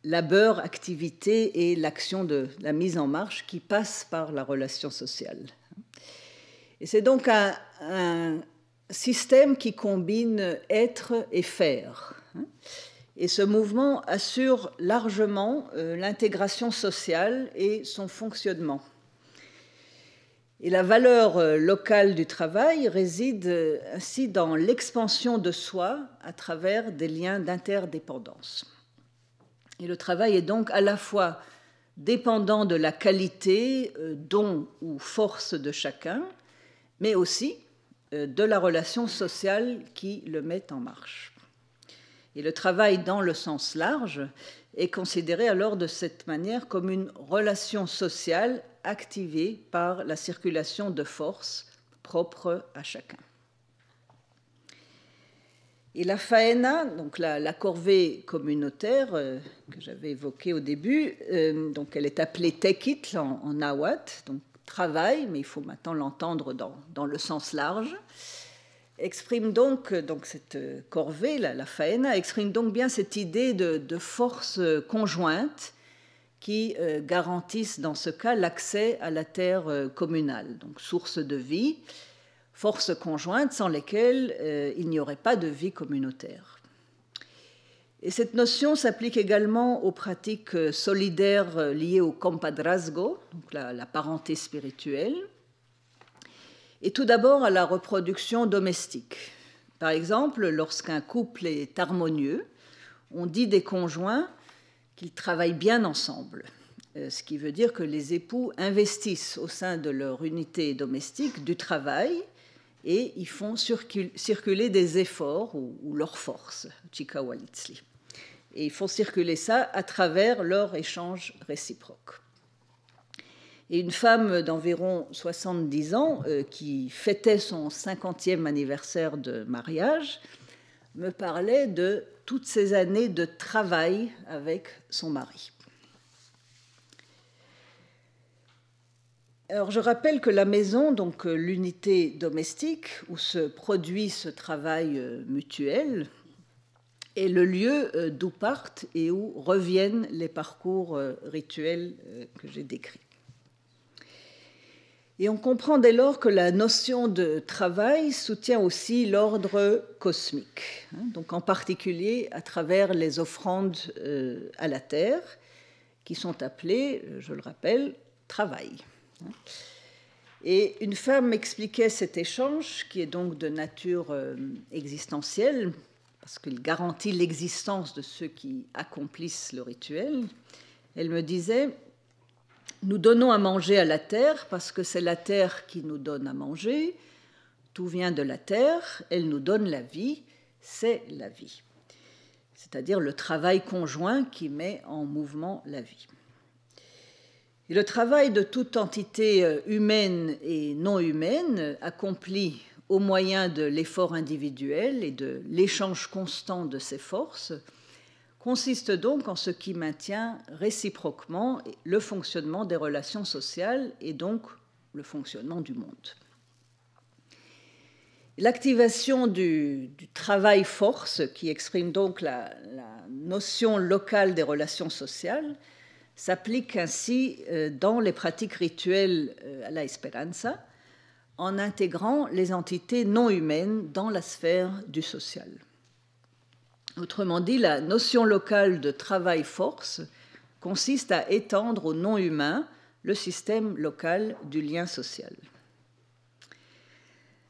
labeur, activité et l'action de la mise en marche qui passe par la relation sociale. Et c'est donc un système qui combine être et faire. Et ce mouvement assure largement l'intégration sociale et son fonctionnement. Et la valeur locale du travail réside ainsi dans l'expansion de soi à travers des liens d'interdépendance. Et le travail est donc à la fois dépendant de la qualité, don ou force de chacun, mais aussi de la relation sociale qui le met en marche. Et le travail dans le sens large est considéré alors de cette manière comme une relation sociale activée par la circulation de force propre à chacun. Et la faena, donc la corvée communautaire que j'avais évoquée au début, donc elle est appelée tequitl en nahuatl, donc travail, mais il faut maintenant l'entendre dans le sens large, exprime donc cette corvée, la faena, exprime donc bien cette idée de force conjointe qui garantissent dans ce cas l'accès à la terre communale, donc source de vie, forces conjointes sans lesquelles il n'y aurait pas de vie communautaire. Et cette notion s'applique également aux pratiques solidaires liées au compadrazgo, donc la parenté spirituelle, et tout d'abord à la reproduction domestique. Par exemple, lorsqu'un couple est harmonieux, on dit des conjoints qu'ils travaillent bien ensemble, ce qui veut dire que les époux investissent au sein de leur unité domestique du travail et ils font circuler des efforts ou leur force, Chikahuatzli. Et ils font circuler ça à travers leur échange réciproque. Et une femme d'environ 70 ans qui fêtait son 50e anniversaire de mariage me parlait de toutes ces années de travail avec son mari. Alors, je rappelle que la maison, donc l'unité domestique où se produit ce travail mutuel, est le lieu d'où partent et où reviennent les parcours rituels que j'ai décrits. Et on comprend dès lors que la notion de travail soutient aussi l'ordre cosmique, donc en particulier à travers les offrandes à la terre, qui sont appelées, je le rappelle, travail. Et une femme expliquait cet échange, qui est donc de nature existentielle, parce qu'il garantit l'existence de ceux qui accomplissent le rituel. Elle me disait: nous donnons à manger à la terre parce que c'est la terre qui nous donne à manger. Tout vient de la terre, elle nous donne la vie, c'est la vie. C'est-à-dire le travail conjoint qui met en mouvement la vie. Et le travail de toute entité humaine et non humaine, accompli au moyen de l'effort individuel et de l'échange constant de ces forces, consiste donc en ce qui maintient réciproquement le fonctionnement des relations sociales et donc le fonctionnement du monde. L'activation du travail force, qui exprime donc la notion locale des relations sociales, s'applique ainsi dans les pratiques rituelles à la Esperanza, en intégrant les entités non humaines dans la sphère du social. Autrement dit, la notion locale de travail-force consiste à étendre aux non-humains le système local du lien social.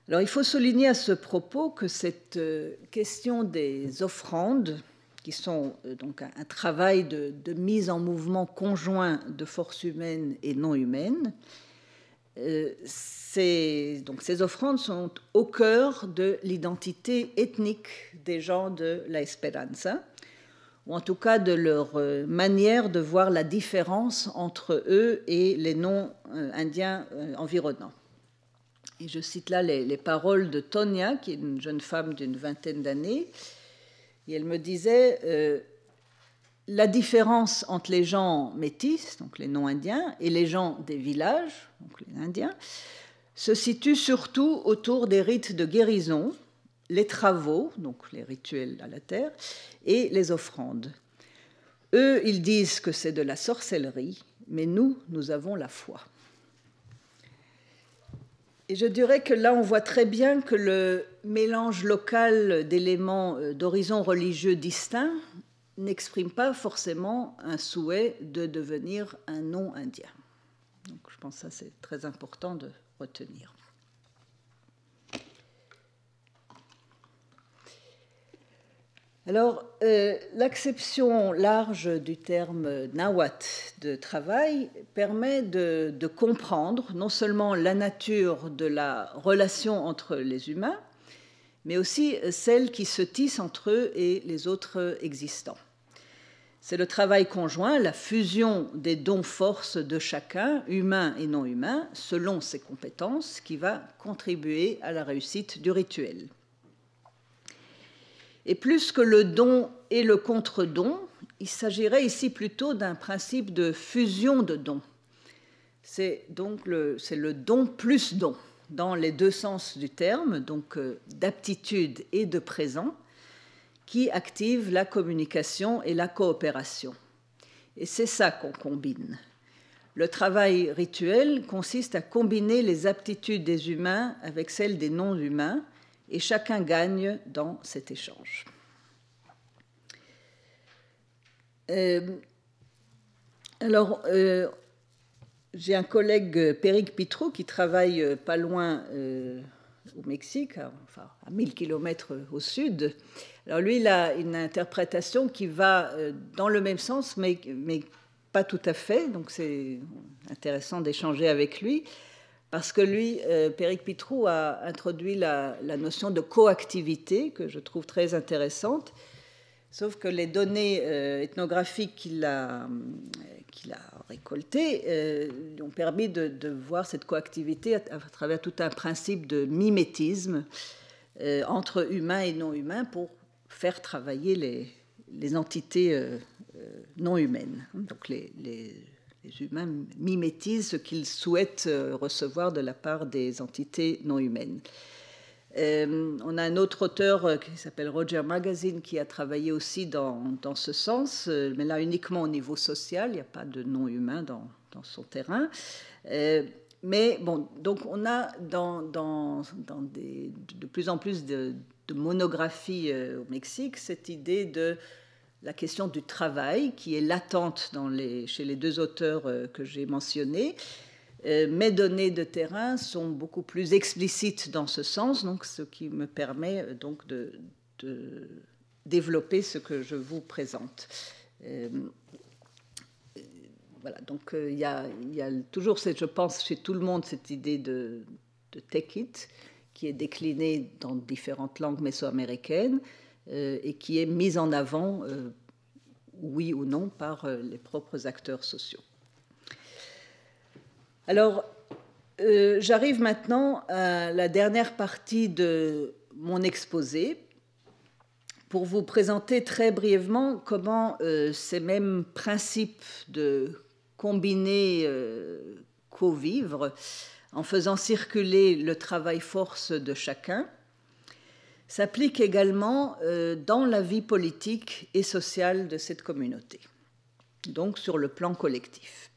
Alors, il faut souligner à ce propos que cette question des offrandes, qui sont donc un travail de mise en mouvement conjoint de forces humaines et non humaines, ces offrandes sont au cœur de l'identité ethnique des gens de la Esperanza, ou en tout cas de leur manière de voir la différence entre eux et les non-indiens environnants. Et je cite là les paroles de Tonia, qui est une jeune femme d'une vingtaine d'années, et elle me disait la différence entre les gens métis, donc les non-indiens, et les gens des villages, donc les indiens, se situe surtout autour des rites de guérison, les travaux, donc les rituels à la terre, et les offrandes. Eux, ils disent que c'est de la sorcellerie, mais nous avons la foi. Et je dirais que là, on voit très bien que le mélange local d'éléments d'horizons religieux distincts n'exprime pas forcément un souhait de devenir un non-indien. Donc je pense que ça, c'est très important de retenir. Alors, l'acception large du terme nahuatl de travail permet de comprendre non seulement la nature de la relation entre les humains, mais aussi celle qui se tisse entre eux et les autres existants. C'est le travail conjoint, la fusion des dons-forces de chacun, humain et non humain, selon ses compétences, qui va contribuer à la réussite du rituel. Et plus que le don et le contre-don, il s'agirait ici plutôt d'un principe de fusion de dons. C'est le don plus don, dans les deux sens du terme, donc d'aptitude et de présent, qui active la communication et la coopération. Et c'est ça qu'on combine. Le travail rituel consiste à combiner les aptitudes des humains avec celles des non-humains, et chacun gagne dans cet échange. J'ai un collègue, Péric Pitrou, qui travaille pas loin au Mexique, à 1000 km au sud. Alors lui, il a une interprétation qui va dans le même sens, mais pas tout à fait. Donc c'est intéressant d'échanger avec lui. Parce que lui, Péric Pitrou a introduit la notion de coactivité, que je trouve très intéressante, sauf que les données ethnographiques qu'il a récoltées ont permis de voir cette coactivité à travers tout un principe de mimétisme entre humains et non humains pour faire travailler les entités non humaines, donc les humains mimétisent ce qu'ils souhaitent recevoir de la part des entités non humaines. On a un autre auteur qui s'appelle Roger Magazine qui a travaillé aussi dans ce sens, mais là uniquement au niveau social, il n'y a pas de non-humain dans son terrain. Mais bon, donc on a de plus en plus de monographies au Mexique cette idée de la question du travail qui est latente chez les deux auteurs que j'ai mentionnés. Mes données de terrain sont beaucoup plus explicites dans ce sens, donc ce qui me permet donc de développer ce que je vous présente. Voilà, donc il y a toujours, je pense, chez tout le monde, cette idée de take it, qui est déclinée dans différentes langues mésoaméricaines et qui est mise en avant, oui ou non, par les propres acteurs sociaux. Alors, j'arrive maintenant à la dernière partie de mon exposé pour vous présenter très brièvement comment ces mêmes principes de combiner co-vivre en faisant circuler le travail-force de chacun s'appliquent également dans la vie politique et sociale de cette communauté, donc sur le plan collectif.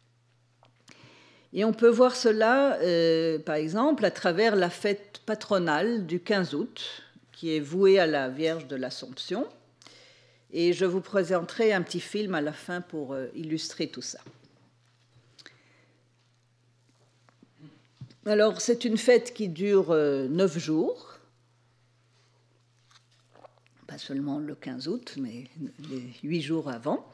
Et on peut voir cela, par exemple, à travers la fête patronale du 15 août, qui est vouée à la Vierge de l'Assomption. Et je vous présenterai un petit film à la fin pour illustrer tout ça. Alors, c'est une fête qui dure 9 jours, pas seulement le 15 août, mais les 8 jours avant.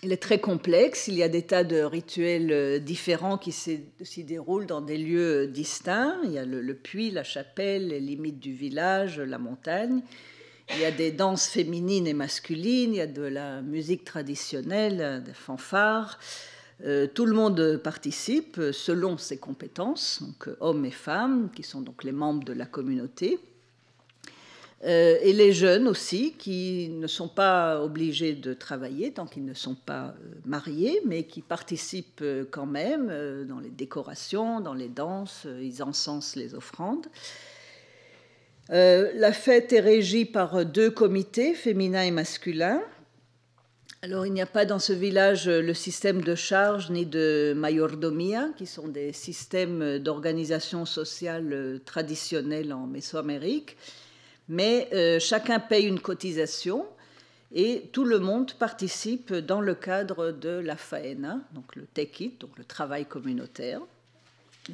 Elle est très complexe, il y a des tas de rituels différents qui s'y déroulent dans des lieux distincts. Il y a le puits, la chapelle, les limites du village, la montagne. Il y a des danses féminines et masculines, il y a de la musique traditionnelle, des fanfares. Tout le monde participe selon ses compétences, donc hommes et femmes, qui sont donc les membres de la communauté. Et les jeunes aussi, qui ne sont pas obligés de travailler tant qu'ils ne sont pas mariés, mais qui participent quand même dans les décorations, dans les danses, ils encensent les offrandes. La fête est régie par 2 comités, féminin et masculin. Alors, il n'y a pas dans ce village le système de charge ni de mayordomia, qui sont des systèmes d'organisation sociale traditionnels en Mésoamérique. Mais chacun paye une cotisation et tout le monde participe dans le cadre de la faena, donc le take it, donc le travail communautaire.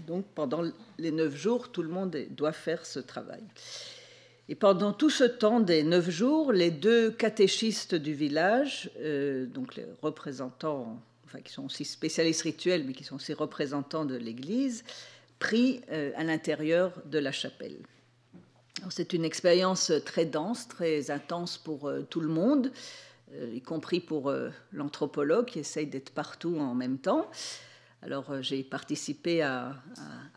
Donc pendant les 9 jours, tout le monde doit faire ce travail. Et pendant tout ce temps des 9 jours, les 2 catéchistes du village, donc les représentants, enfin qui sont aussi spécialistes rituels, mais qui sont aussi représentants de l'Église, prient à l'intérieur de la chapelle. C'est une expérience très dense, très intense pour tout le monde, y compris pour l'anthropologue qui essaye d'être partout en même temps. Alors j'ai participé à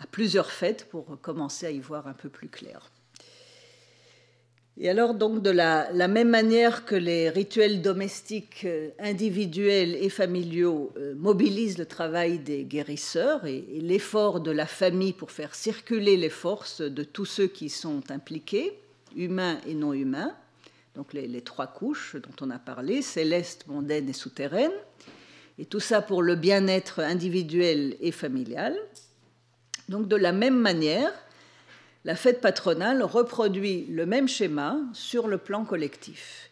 plusieurs fêtes pour commencer à y voir un peu plus clair. Et alors donc de la même manière que les rituels domestiques individuels et familiaux mobilisent le travail des guérisseurs et l'effort de la famille pour faire circuler les forces de tous ceux qui sont impliqués, humains et non humains, donc les 3 couches dont on a parlé, céleste, mondaine et souterraine, et tout ça pour le bien-être individuel et familial. Donc de la même manière, la fête patronale reproduit le même schéma sur le plan collectif.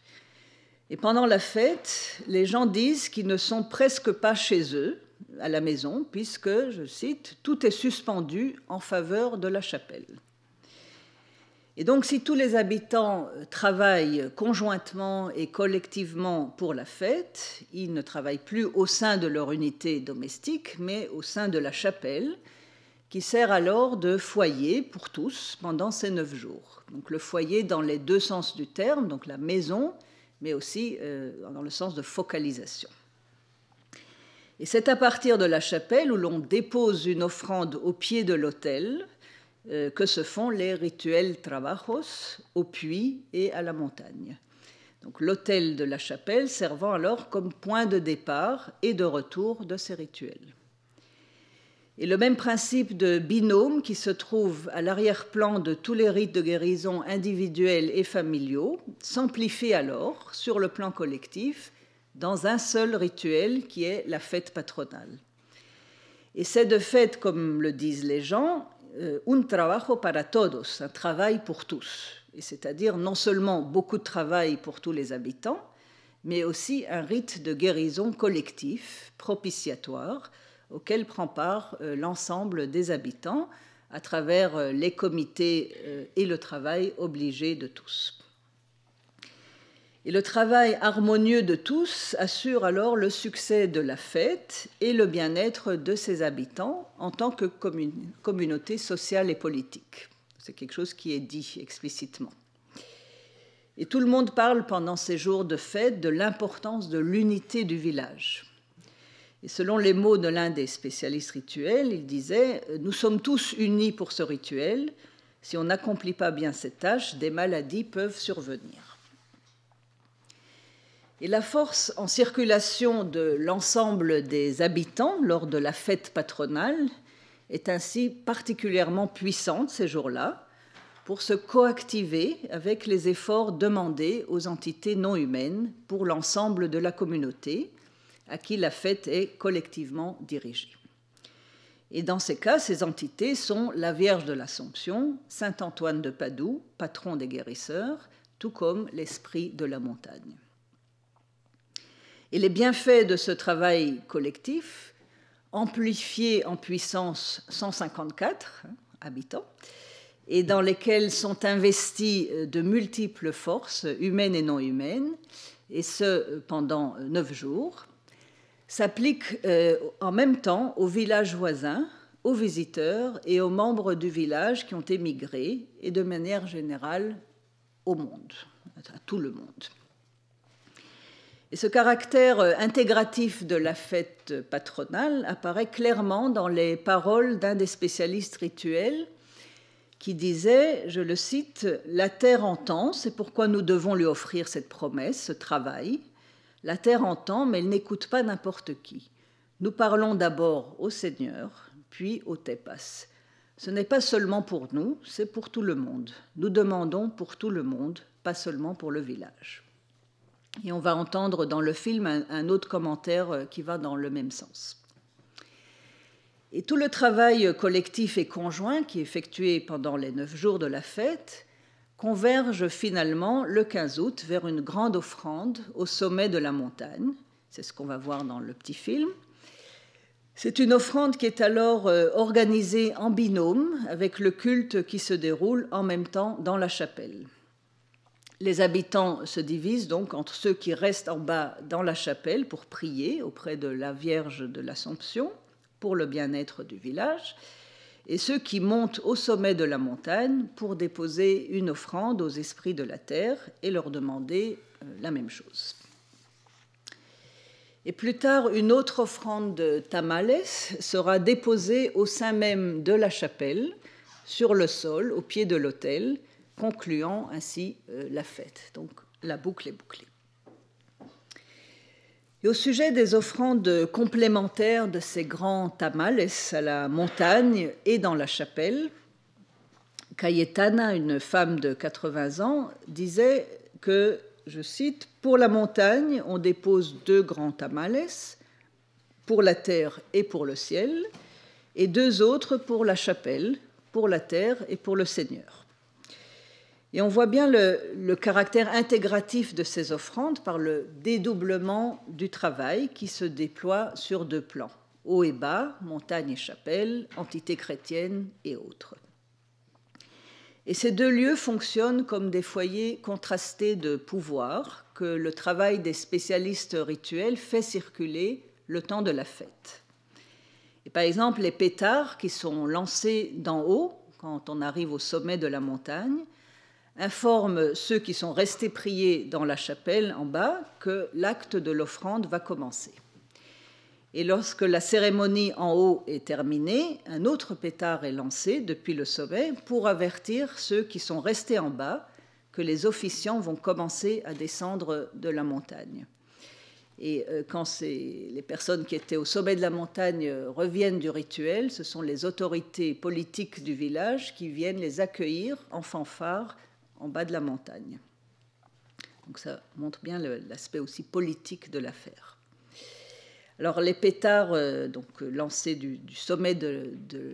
Et pendant la fête, les gens disent qu'ils ne sont presque pas chez eux, à la maison, puisque, je cite, « tout est suspendu en faveur de la chapelle ». Et donc, si tous les habitants travaillent conjointement et collectivement pour la fête, ils ne travaillent plus au sein de leur unité domestique, mais au sein de la chapelle, qui sert alors de foyer pour tous pendant ces 9 jours. Donc le foyer dans les 2 sens du terme, donc la maison, mais aussi dans le sens de focalisation. Et c'est à partir de la chapelle où l'on dépose une offrande au pied de l'autel que se font les rituels trabajos au puits et à la montagne. Donc l'autel de la chapelle servant alors comme point de départ et de retour de ces rituels. Et le même principe de binôme qui se trouve à l'arrière-plan de tous les rites de guérison individuels et familiaux s'amplifie alors sur le plan collectif dans un seul rituel qui est la fête patronale. Et c'est de fait, comme le disent les gens, un trabajo para todos, un travail pour tous. Et c'est-à-dire non seulement beaucoup de travail pour tous les habitants, mais aussi un rite de guérison collectif, propitiatoire, auquel prend part l'ensemble des habitants à travers les comités et le travail obligé de tous. Et le travail harmonieux de tous assure alors le succès de la fête et le bien-être de ses habitants en tant que communauté sociale et politique. C'est quelque chose qui est dit explicitement. Et tout le monde parle pendant ces jours de fête de l'importance de l'unité du village. Et selon les mots de l'un des spécialistes rituels, il disait « Nous sommes tous unis pour ce rituel. Si on n'accomplit pas bien cette tâche, des maladies peuvent survenir. » Et la force en circulation de l'ensemble des habitants lors de la fête patronale est ainsi particulièrement puissante ces jours-là pour se coactiver avec les efforts demandés aux entités non humaines pour l'ensemble de la communauté, à qui la fête est collectivement dirigée. Et dans ces cas, ces entités sont la Vierge de l'Assomption, saint Antoine de Padoue, patron des guérisseurs, tout comme l'Esprit de la montagne. Et les bienfaits de ce travail collectif, amplifiés en puissance 154 habitants, et dans lesquels sont investies de multiples forces humaines et non humaines, et ce pendant 9 jours, s'applique en même temps aux villages voisins, aux visiteurs et aux membres du village qui ont émigré, et de manière générale au monde, à tout le monde. Et ce caractère intégratif de la fête patronale apparaît clairement dans les paroles d'un des spécialistes rituels qui disait, je le cite, « La terre entend, c'est pourquoi nous devons lui offrir cette promesse, ce travail. La terre entend, mais elle n'écoute pas n'importe qui. Nous parlons d'abord au Seigneur, puis au Tepas. Ce n'est pas seulement pour nous, c'est pour tout le monde. Nous demandons pour tout le monde, pas seulement pour le village. » Et on va entendre dans le film un autre commentaire qui va dans le même sens. Et tout le travail collectif et conjoint qui est effectué pendant les 9 jours de la fête converge finalement le 15 août vers une grande offrande au sommet de la montagne. C'est ce qu'on va voir dans le petit film. C'est une offrande qui est alors organisée en binôme avec le culte qui se déroule en même temps dans la chapelle. Les habitants se divisent donc entre ceux qui restent en bas dans la chapelle pour prier auprès de la Vierge de l'Assomption pour le bien-être du village, et ceux qui montent au sommet de la montagne pour déposer une offrande aux esprits de la terre et leur demander la même chose. Et plus tard, une autre offrande de tamales sera déposée au sein même de la chapelle, sur le sol, au pied de l'autel, concluant ainsi la fête. Donc la boucle est bouclée. Et au sujet des offrandes complémentaires de ces grands tamales à la montagne et dans la chapelle, Cayetana, une femme de 80 ans, disait que, je cite, « Pour la montagne, on dépose 2 grands tamales, pour la terre et pour le ciel, et 2 autres pour la chapelle, pour la terre et pour le Seigneur. » Et on voit bien le caractère intégratif de ces offrandes par le dédoublement du travail qui se déploie sur 2 plans, haut et bas, montagne et chapelle, entité chrétienne et autres. Et ces 2 lieux fonctionnent comme des foyers contrastés de pouvoir que le travail des spécialistes rituels fait circuler le temps de la fête. Et par exemple, les pétards qui sont lancés d'en haut, quand on arrive au sommet de la montagne, informe ceux qui sont restés prier dans la chapelle en bas que l'acte de l'offrande va commencer. Et lorsque la cérémonie en haut est terminée, un autre pétard est lancé depuis le sommet pour avertir ceux qui sont restés en bas que les officiants vont commencer à descendre de la montagne. Et quand les personnes qui étaient au sommet de la montagne reviennent du rituel, ce sont les autorités politiques du village qui viennent les accueillir en fanfare en bas de la montagne. Donc ça montre bien l'aspect aussi politique de l'affaire. Alors les pétards lancés du sommet de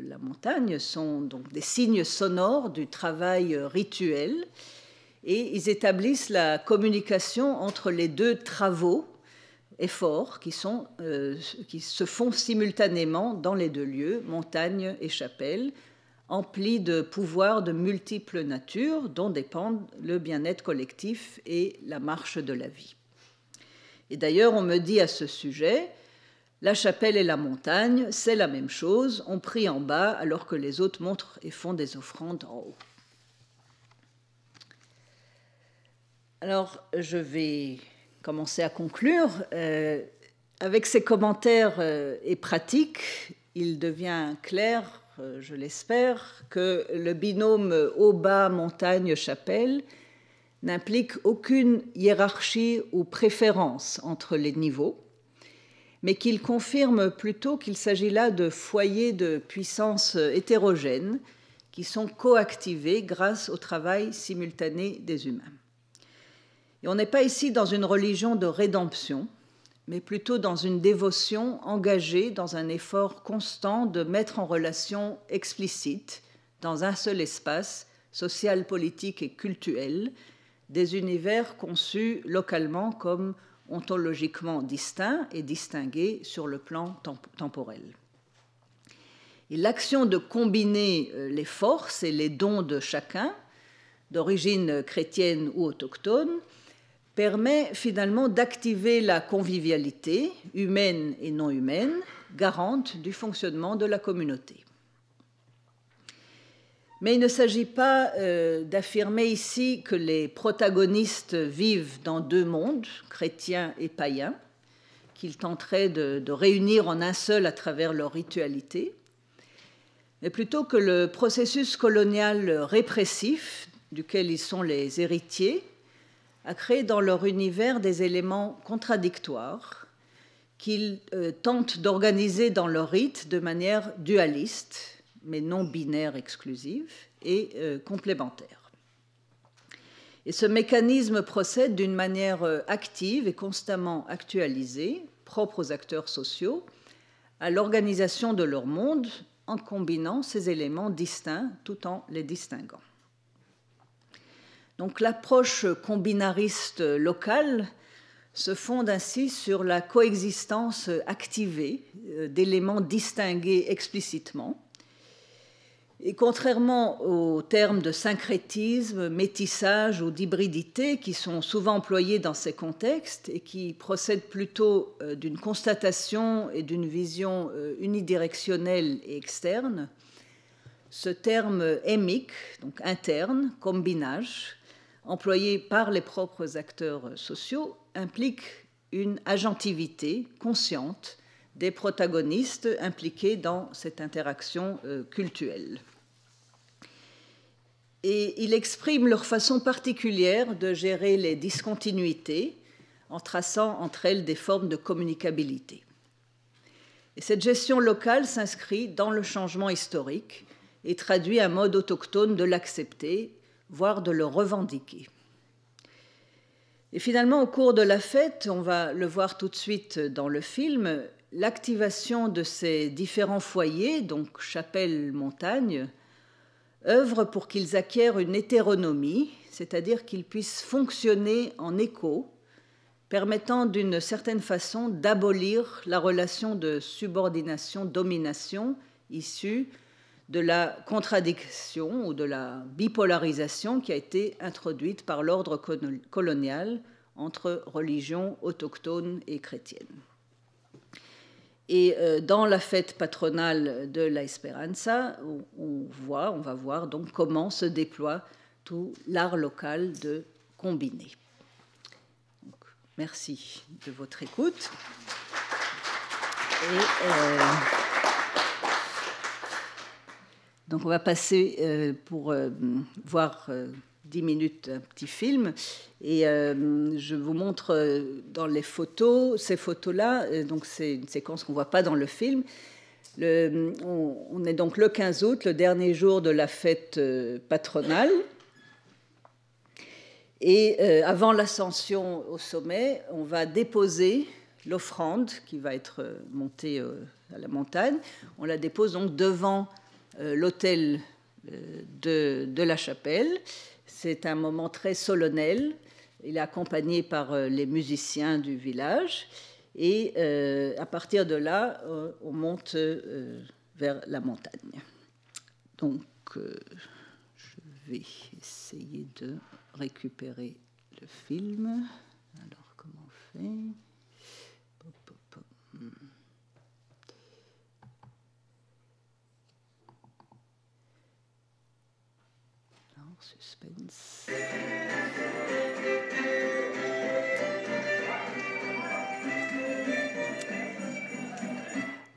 la montagne sont donc des signes sonores du travail rituel, et ils établissent la communication entre les deux travaux, efforts, qui se font simultanément dans les deux lieux, montagne et chapelle, emplis de pouvoirs de multiples natures dont dépendent le bien-être collectif et la marche de la vie. Et d'ailleurs, on me dit à ce sujet, la chapelle et la montagne, c'est la même chose, on prie en bas alors que les autres montrent et font des offrandes en haut. Alors, je vais commencer à conclure. Avec ces commentaires et pratiques, il devient clair, je l'espère, que le binôme haut-bas, montagne-chapelle n'implique aucune hiérarchie ou préférence entre les niveaux, mais qu'il confirme plutôt qu'il s'agit là de foyers de puissance hétérogènes qui sont coactivés grâce au travail simultané des humains. Et on n'est pas ici dans une religion de rédemption, mais plutôt dans une dévotion engagée dans un effort constant de mettre en relation explicite, dans un seul espace, social, politique et culturel, des univers conçus localement comme ontologiquement distincts et distingués sur le plan temporel. Et l'action de combiner les forces et les dons de chacun, d'origine chrétienne ou autochtone, permet finalement d'activer la convivialité, humaine et non humaine, garante du fonctionnement de la communauté. Mais il ne s'agit pas d'affirmer ici que les protagonistes vivent dans deux mondes, chrétiens et païens, qu'ils tenteraient de réunir en un seul à travers leur ritualité, mais plutôt que le processus colonial répressif, duquel ils sont les héritiers, a créé dans leur univers des éléments contradictoires qu'ils tentent d'organiser dans leur rite de manière dualiste, mais non binaire exclusive, et complémentaire. Et ce mécanisme procède d'une manière active et constamment actualisée, propre aux acteurs sociaux, à l'organisation de leur monde en combinant ces éléments distincts tout en les distinguant. Donc l'approche combinariste locale se fonde ainsi sur la coexistence activée d'éléments distingués explicitement. Et contrairement aux termes de syncrétisme, métissage ou d'hybridité qui sont souvent employés dans ces contextes et qui procèdent plutôt d'une constatation et d'une vision unidirectionnelle et externe, ce terme émique, donc interne, combinage, employé par les propres acteurs sociaux, implique une agentivité consciente des protagonistes impliqués dans cette interaction cultuelle. Et il exprime leur façon particulière de gérer les discontinuités en traçant entre elles des formes de communicabilité. Et cette gestion locale s'inscrit dans le changement historique et traduit un mode autochtone de l'accepter, voire de le revendiquer. Et finalement, au cours de la fête, on va le voir tout de suite dans le film, l'activation de ces différents foyers, donc chapelle, montagne, œuvre pour qu'ils acquièrent une hétéronomie, c'est-à-dire qu'ils puissent fonctionner en écho, permettant d'une certaine façon d'abolir la relation de subordination-domination issue de la contradiction ou de la bipolarisation qui a été introduite par l'ordre colonial entre religions autochtones et chrétiennes. Et dans la fête patronale de la Esperanza, on va voir donc comment se déploie tout l'art local de combiner. Donc, merci de votre écoute. Et, donc on va passer pour voir 10 minutes, un petit film. Et je vous montre dans les photos, ces photos-là, donc c'est une séquence qu'on ne voit pas dans le film. On est donc le 15 août, le dernier jour de la fête patronale. Et avant l'ascension au sommet, on va déposer l'offrande qui va être montée à la montagne. On la dépose donc devant l'autel de la chapelle. C'est un moment très solennel. Il est accompagné par les musiciens du village. Et à partir de là, on monte vers la montagne. Donc, je vais essayer de récupérer le film. Alors, comment on fait? Alors, suspense.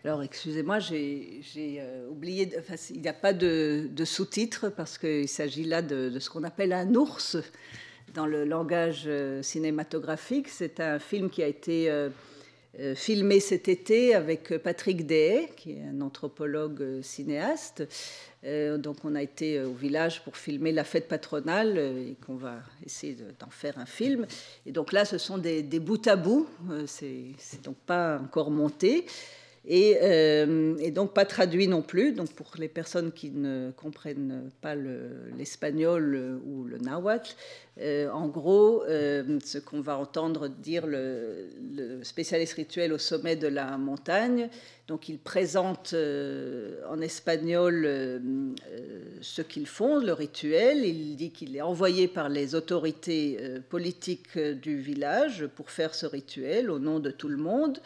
Alors, excusez-moi, j'ai oublié, enfin, il n'y a pas de sous-titres parce qu'il s'agit là de ce qu'on appelle un ours dans le langage cinématographique. C'est un film qui a été filmé cet été avec Patrick Dehaye, qui est un anthropologue cinéaste. Donc, on a été au village pour filmer la fête patronale et qu'on va essayer d'en faire un film. Et donc là, ce sont des bouts à bout. C'est donc pas encore monté. Et donc pas traduit non plus. Donc pour les personnes qui ne comprennent pas l'espagnol ou le nahuatl, en gros, ce qu'on va entendre dire le spécialiste rituel au sommet de la montagne, donc il présente en espagnol ce qu'ils font, le rituel. Il dit qu'il est envoyé par les autorités politiques du village pour faire ce rituel au nom de tout le monde.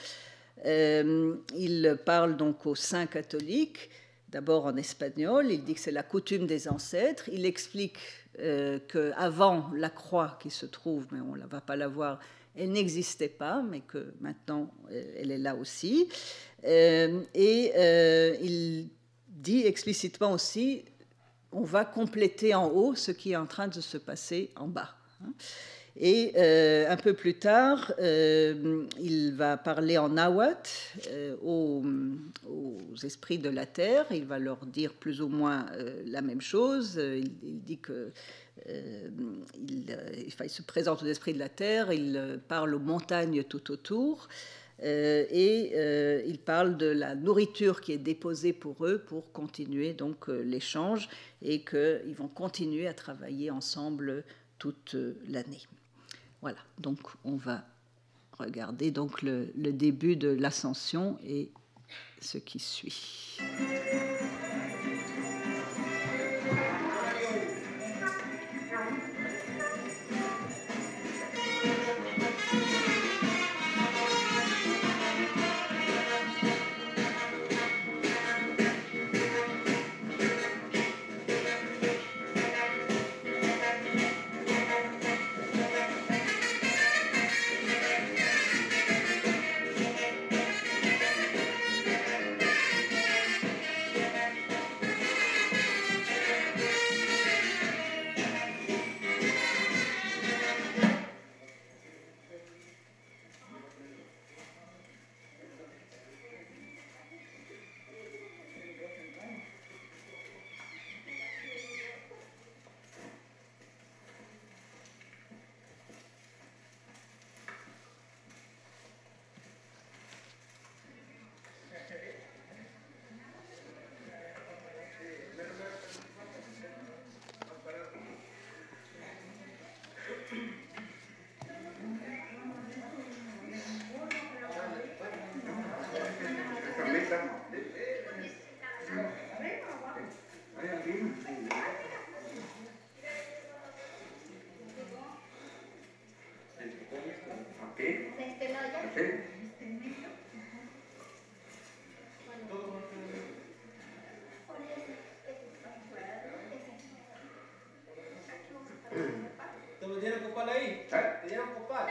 Il parle donc aux saints catholiques, d'abord en espagnol. Il dit que c'est la coutume des ancêtres. Il explique qu'avant la croix qui se trouve, mais on ne va pas la voir, elle n'existait pas, mais que maintenant elle est là aussi. Il dit explicitement aussi, on va compléter en haut ce qui est en train de se passer en bas. Et un peu plus tard, il va parler en nahuatl aux esprits de la terre. Il va leur dire plus ou moins la même chose. Il dit que il se présente aux esprits de la terre. Il parle aux montagnes tout autour. Et il parle de la nourriture qui est déposée pour eux pour continuer donc l'échange et qu'ils vont continuer à travailler ensemble toute l'année. Voilà, donc on va regarder donc le début de l'ascension et ce qui suit. ¿Te dieron copal ahí? ¿Te dieron copal?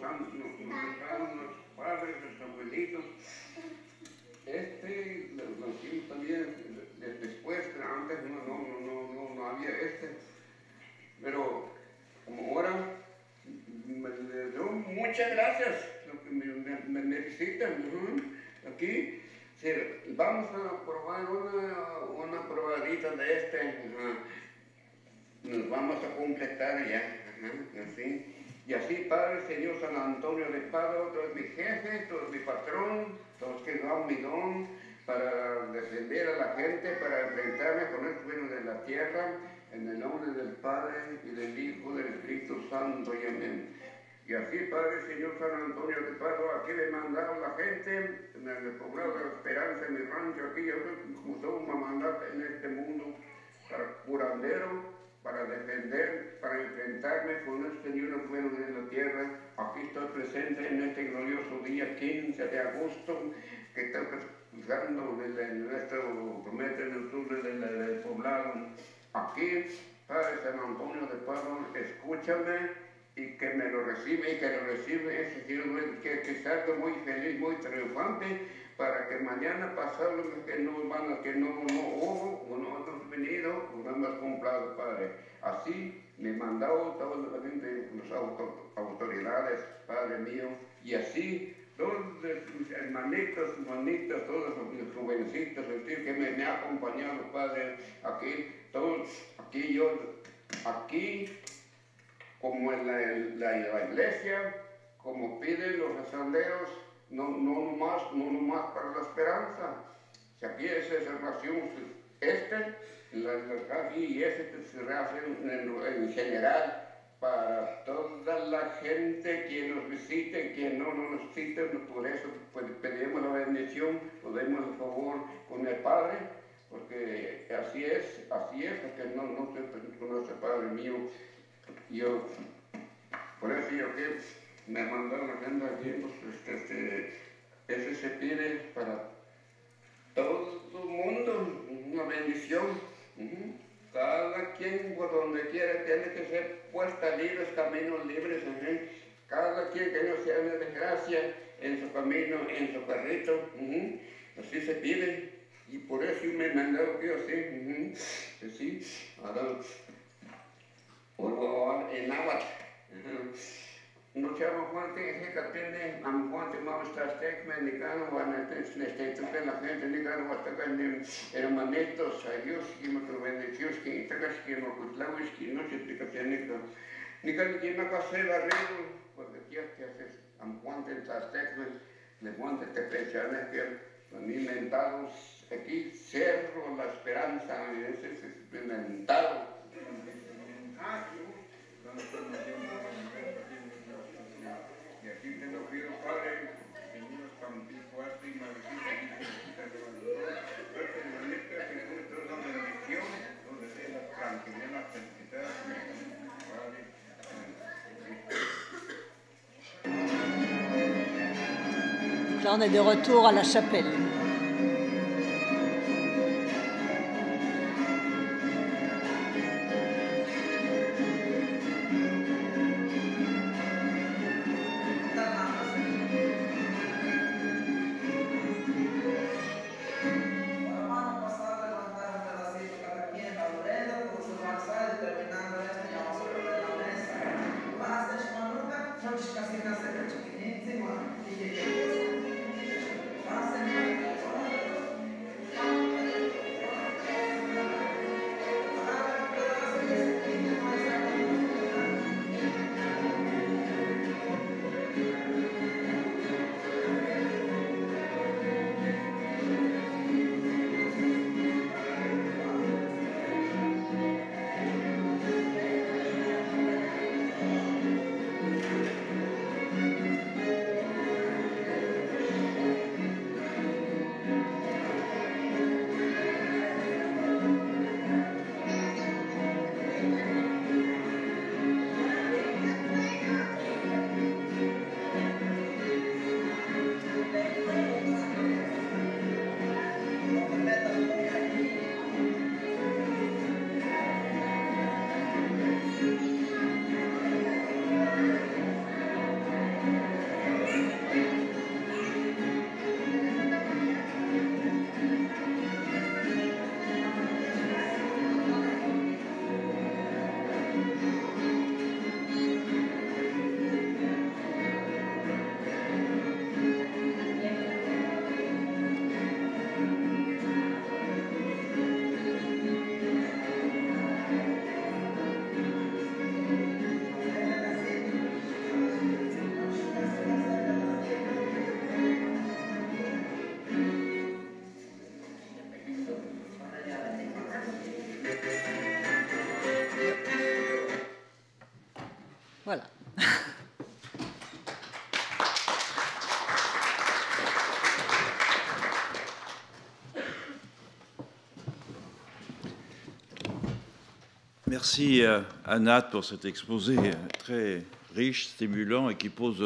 dejaron los padres, los abuelitos. Lo hicimos también después, antes no había pero como ahora le doy muchas gracias lo que me visitan. Aquí vamos a probar una probadita de nos vamos a completar ya, así. Y así, Padre, Señor San Antonio de Padua, tú eres mi jefe, tú eres mi patrón, tú eres que da mi don para defender a la gente, para enfrentarme con el reino de la tierra, en el nombre del Padre y del Hijo y del Espíritu Santo, y amén. Y así, Padre, Señor San Antonio de Padua, aquí le mandaron la gente, en el poblado de la Esperanza, en mi rancho, aquí, yo como somos a mandar en este mundo, para curandero, para defender, para enfrentarme con el Señor bueno de la tierra. Aquí estoy presente en este glorioso día 15 de agosto, que estoy juzgando nuestro promete en el sur del poblado. Aquí, Padre San Antonio de Padua, escúchame y que me lo recibe, y que lo recibe ese Señor, que salga muy feliz, muy triunfante, para que mañana pasado que no hubo, o no hemos venido, o no hemos comprado, Padre. Así me mandado toda la gente, las autoridades, Padre mío, y así todos mis hermanitos, todos los jovencitos, que me ha acompañado, Padre, aquí, todos, aquí, como en la iglesia, como piden los asambleos, no nomás para la esperanza. Si aquí esa oración, y se hace en general para toda la gente que nos visite, que no nos visite. Por eso pedimos la bendición, podemos el favor con el Padre, porque así es, porque no se conoce, Padre mío. Por eso yo que me mandaron la gente aquí, pues ese se pide para todo el mundo, una bendición. Cada quien por donde quiera tiene que ser puesta libres, caminos libres. Cada quien que no sea una desgracia en su camino, en su carrito. Así se pide. Y por eso me han mandado que así. Sí. Ahora, en náhuatl. No se llama Juan, que tiene a Juan, te vamos a estar mexicano, la gente mexicana, hasta que hermanitos, a Dios, que me bendiciones, que entregas, que me cutlawis, que no se te castigan, ni que me casé barrido, porque aquí haces a Juan de Tastecmen, le Juan de Tepechanes, que son inventados aquí, Cerro, La Esperanza, ese es inventado. Y aquí te lo pido, Padre, que unos tan fuerte y maldito, que una bendición, donde sea la tranquilidad, la felicidad, Donc là, on est de retour à la chapelle. Merci à Nat pour cet exposé très riche, stimulant et qui pose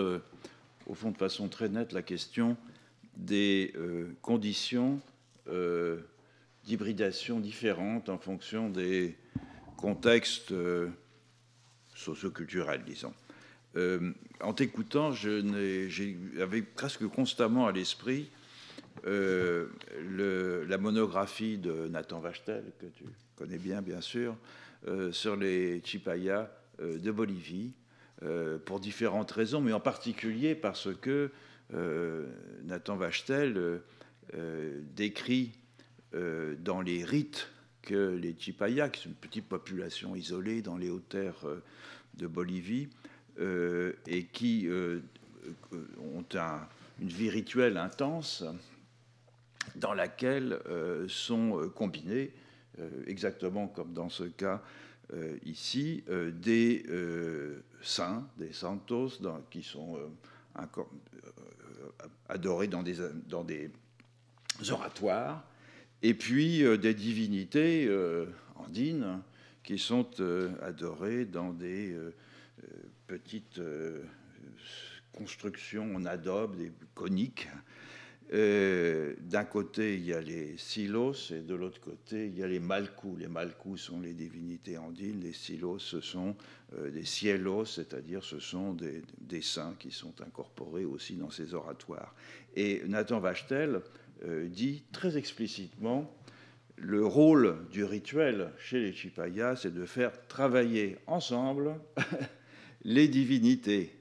au fond de façon très nette la question des conditions d'hybridation différentes en fonction des contextes socioculturels, disons. En t'écoutant, j'avais presque constamment à l'esprit la monographie de Nathan Wachtel, que tu connais bien sûr, sur les Chipayas de Bolivie, pour différentes raisons, mais en particulier parce que Nathan Wachtel décrit dans les rites que les Chipayas, qui sont une petite population isolée dans les hautes terres de Bolivie, et qui ont une vie rituelle intense dans laquelle sont combinés, exactement comme dans ce cas ici, des saints, des santos, qui sont adorés dans des oratoires, et puis des divinités andines qui sont adorées dans des petites constructions en adobe, des coniques. D'un côté, il y a les silos, et de l'autre côté, il y a les malcous. Les malcous sont les divinités andines, les silos, ce sont des cielos, c'est-à-dire ce sont des saints qui sont incorporés aussi dans ces oratoires. Et Nathan Wachtel dit très explicitement le rôle du rituel chez les Chipayas, c'est de faire travailler ensemble les divinités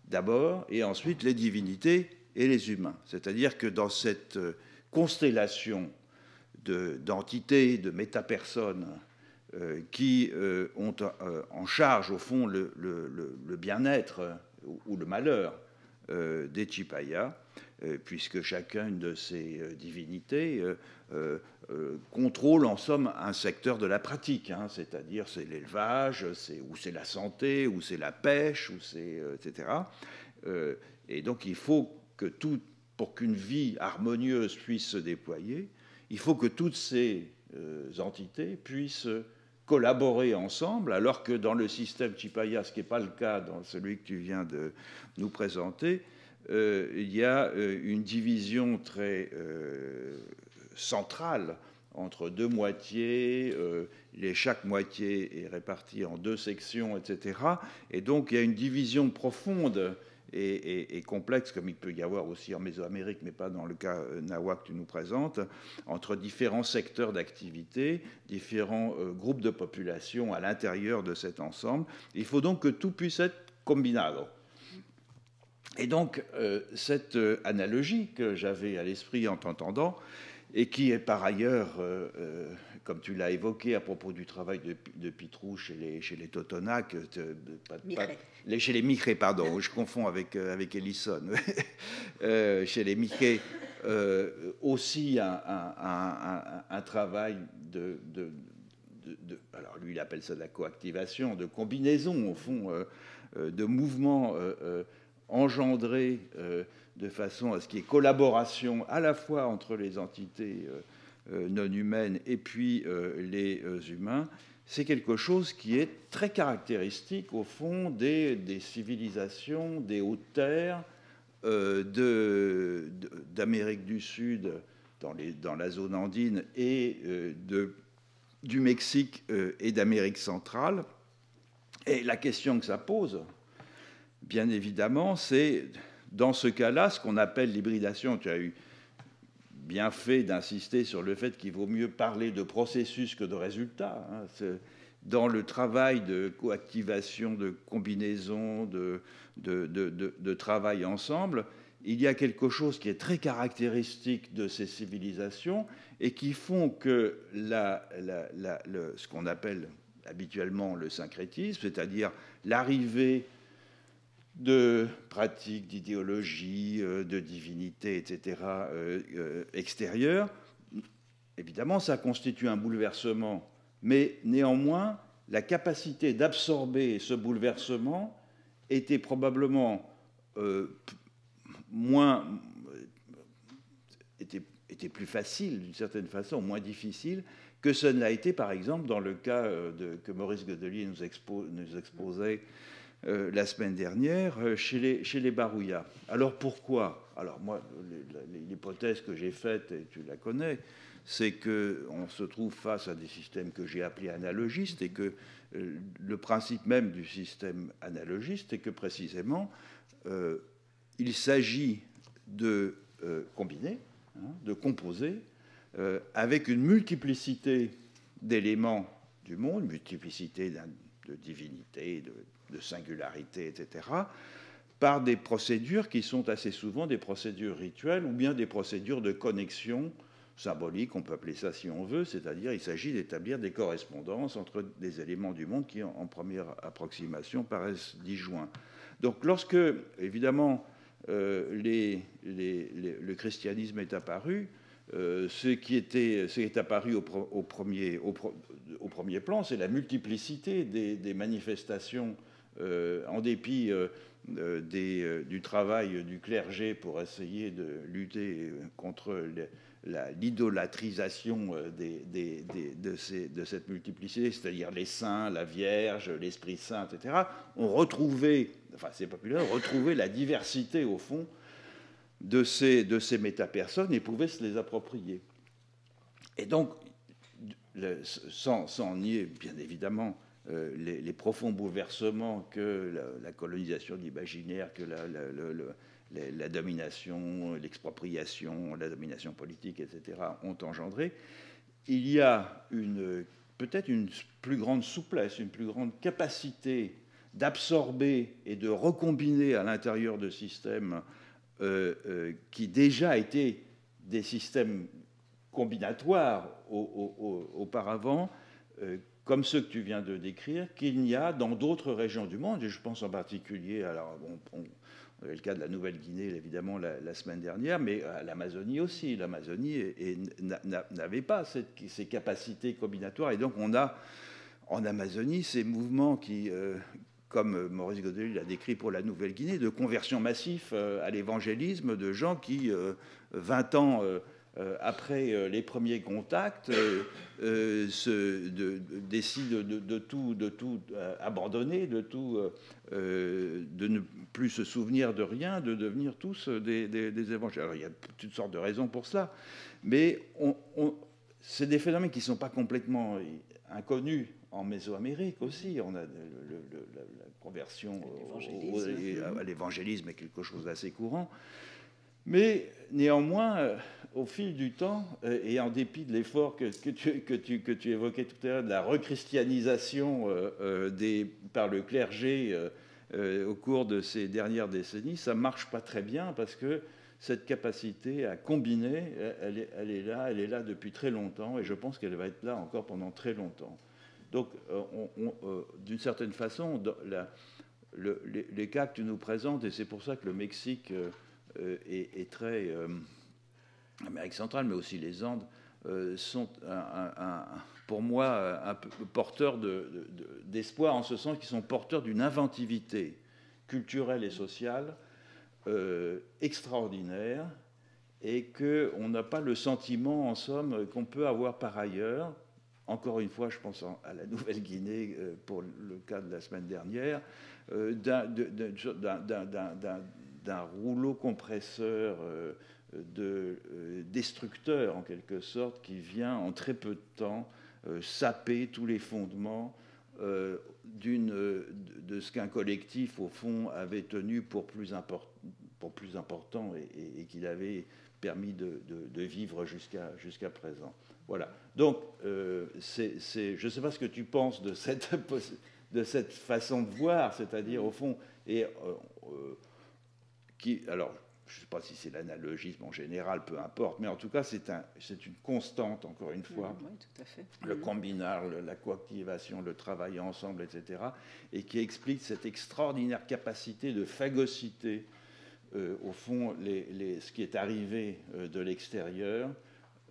d'abord, et ensuite les divinités et les humains. C'est-à-dire que dans cette constellation d'entités, de métapersonnes qui ont en charge, au fond, le bien-être ou le malheur des Chipayas, puisque chacune de ces divinités contrôle en somme un secteur de la pratique, hein, c'est-à-dire c'est l'élevage, ou c'est la santé, ou c'est la pêche, ou c'est etc. Et donc il faut que pour qu'une vie harmonieuse puisse se déployer, il faut que toutes ces entités puissent collaborer ensemble, alors que dans le système Chipaya, ce qui n'est pas le cas dans celui que tu viens de nous présenter, il y a une division très centrale entre deux moitiés, chaque moitié est répartie en deux sections, etc. Et donc il y a une division profonde et complexe, comme il peut y avoir aussi en Mésoamérique, mais pas dans le cas Nahua que tu nous présentes, entre différents secteurs d'activité, différents groupes de population à l'intérieur de cet ensemble. Il faut donc que tout puisse être combinado. Et donc, cette analogie que j'avais à l'esprit en t'entendant, et qui est par ailleurs, comme tu l'as évoqué à propos du travail de Pitrou chez les Totonacs, chez les Michés, pardon, je confonds avec Ellison, chez les Michés, aussi un travail alors lui il appelle ça de la coactivation, de combinaison au fond, de mouvements engendrés de façon à ce qu'il y ait collaboration à la fois entre les entités non humaines et puis les humains. C'est quelque chose qui est très caractéristique au fond des civilisations des hautes terres d'Amérique du Sud, dans la zone andine, et du Mexique et d'Amérique centrale. Et la question que ça pose, bien évidemment, c'est dans ce cas-là ce qu'on appelle l'hybridation. Tu as eu bien fait d'insister sur le fait qu'il vaut mieux parler de processus que de résultats. Hein. Dans le travail de coactivation, de combinaison, de travail ensemble, il y a quelque chose qui est très caractéristique de ces civilisations et qui font que ce qu'on appelle habituellement le syncrétisme, c'est-à-dire l'arrivée de pratiques, d'idéologies, de divinités, etc., extérieures, évidemment, ça constitue un bouleversement. Mais néanmoins, la capacité d'absorber ce bouleversement était probablement était plus facile, d'une certaine façon, moins difficile, que ce ne l'a été, par exemple, dans le cas que Maurice Godelier nous exposait la semaine dernière chez les Barouillas. Alors pourquoi? Alors moi, l'hypothèse que j'ai faite, et tu la connais, c'est qu'on se trouve face à des systèmes que j'ai appelés analogistes, et que le principe même du système analogiste est que précisément, il s'agit de combiner, de composer, avec une multiplicité d'éléments du monde, multiplicité de divinités, de singularité, etc., par des procédures qui sont assez souvent des procédures rituelles ou bien des procédures de connexion symbolique, on peut appeler ça si on veut, c'est-à-dire il s'agit d'établir des correspondances entre des éléments du monde qui, en première approximation, paraissent disjoints. Donc lorsque, évidemment, le christianisme est apparu, ce qui est apparu au premier plan, c'est la multiplicité des manifestations, en dépit du travail du clergé pour essayer de lutter contre l'idolâtrisation de cette multiplicité, c'est-à-dire les saints, la Vierge, l'Esprit Saint, etc. On retrouvait, enfin c'est populaire, retrouver la diversité au fond de ces métapersones et pouvaient se les approprier. Et donc, sans nier, bien évidemment, les profonds bouleversements que la colonisation de l'imaginaire, que la domination, l'expropriation, la domination politique, etc., ont engendré, il y a peut-être une plus grande souplesse, une plus grande capacité d'absorber et de recombiner à l'intérieur de systèmes qui déjà étaient des systèmes combinatoires auparavant, comme ceux que tu viens de décrire, qu'il n'y a dans d'autres régions du monde, et je pense en particulier, alors on avait le cas de la Nouvelle-Guinée, évidemment, la semaine dernière, mais à l'Amazonie aussi. L'Amazonie n'avait pas ces capacités combinatoires, et donc on a en Amazonie ces mouvements qui, comme Maurice Godelier l'a décrit pour la Nouvelle-Guinée, de conversion massif à l'évangélisme, de gens qui, 20 ans après les premiers contacts, décident de tout abandonner, de ne plus se souvenir de rien, de devenir tous des évangélistes. Alors, il y a toutes sortes de raisons pour cela, mais c'est des phénomènes qui ne sont pas complètement inconnus en Mésoamérique aussi. On a la conversion à l'évangélisme est quelque chose d'assez courant. Mais néanmoins, au fil du temps, et en dépit de l'effort que tu évoquais tout à l'heure, de la rechristianisation par le clergé au cours de ces dernières décennies, ça ne marche pas très bien parce que cette capacité à combiner, elle est là depuis très longtemps, et je pense qu'elle va être là encore pendant très longtemps. Donc, d'une certaine façon, les cas que tu nous présentes, et c'est pour ça que le Mexique est très... Amérique centrale, mais aussi les Andes, sont pour moi un peu porteurs d'espoir, en ce sens qu'ils sont porteurs d'une inventivité culturelle et sociale extraordinaire, et qu'on n'a pas le sentiment, en somme, qu'on peut avoir par ailleurs. Encore une fois, je pense à la Nouvelle-Guinée pour le cas de la semaine dernière, d'un rouleau compresseur destructeur, en quelque sorte, qui vient en très peu de temps saper tous les fondements de ce qu'un collectif, au fond, avait tenu pour plus important et qu'il avait permis de vivre jusqu'à présent. Voilà. Donc, je ne sais pas ce que tu penses de cette façon de voir, c'est-à-dire, au fond, alors, je ne sais pas si c'est l'analogisme en général, peu importe, mais en tout cas, c'est une constante, encore une fois. Oui, tout à fait. Le combinar, la coactivation, le travail ensemble, etc., et qui explique cette extraordinaire capacité de phagocyter, au fond, ce qui est arrivé de l'extérieur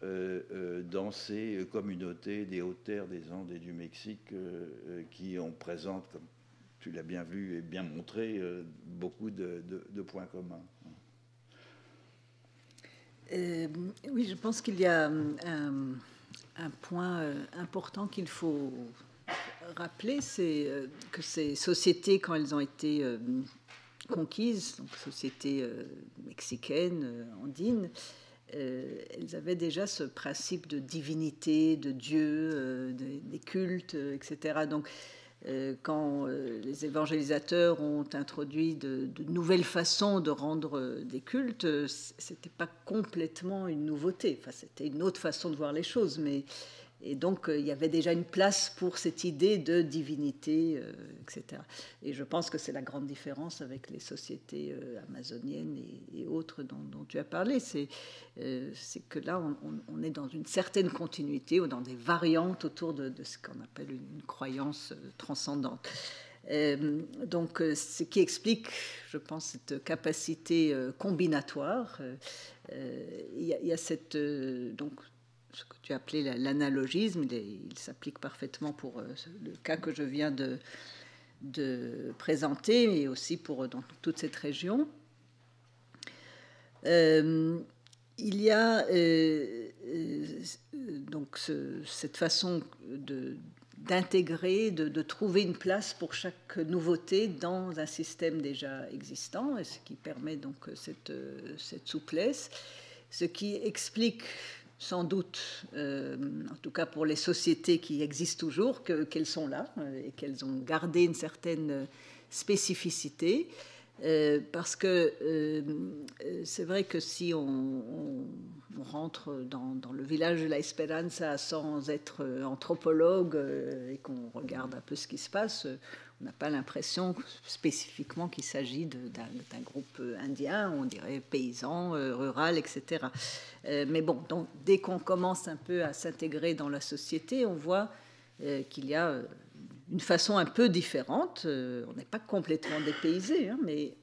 dans ces communautés des Hautes-Terres, des Andes et du Mexique qui présentent, comme tu l'as bien vu et bien montré, beaucoup de points communs. Oui, je pense qu'il y a un point important qu'il faut rappeler, c'est que ces sociétés, quand elles ont été conquises, donc sociétés mexicaines, andines, elles avaient déjà ce principe de divinité, de Dieu, des cultes, etc. Donc, quand les évangélisateurs ont introduit de nouvelles façons de rendre des cultes, c'était pas complètement une nouveauté. Enfin, c'était une autre façon de voir les choses, mais et donc il y avait déjà une place pour cette idée de divinité, etc. Et je pense que c'est la grande différence avec les sociétés amazoniennes et autres dont tu as parlé. C'est que là, on est dans une certaine continuité ou dans des variantes autour de ce qu'on appelle une croyance transcendante. Donc, ce qui explique, je pense, cette capacité combinatoire. Il y a cette donc ce que tu as appelé l'analogisme, il s'applique parfaitement pour le cas que je viens de présenter, mais aussi pour dans toute cette région. Il y a donc cette façon d'intégrer, de trouver une place pour chaque nouveauté dans un système déjà existant, et ce qui permet donc cette souplesse, ce qui explique sans doute, en tout cas pour les sociétés qui existent toujours, qu'elles sont là et qu'elles ont gardé une certaine spécificité. Parce que c'est vrai que si on rentre dans le village de la Esperanza sans être anthropologue et qu'on regarde un peu ce qui se passe, on n'a pas l'impression spécifiquement qu'il s'agit d'un groupe indien, on dirait paysan, rural, etc. Mais bon, donc, dès qu'on commence un peu à s'intégrer dans la société, on voit qu'il y a une façon un peu différente. On n'est pas complètement dépaysé, hein, mais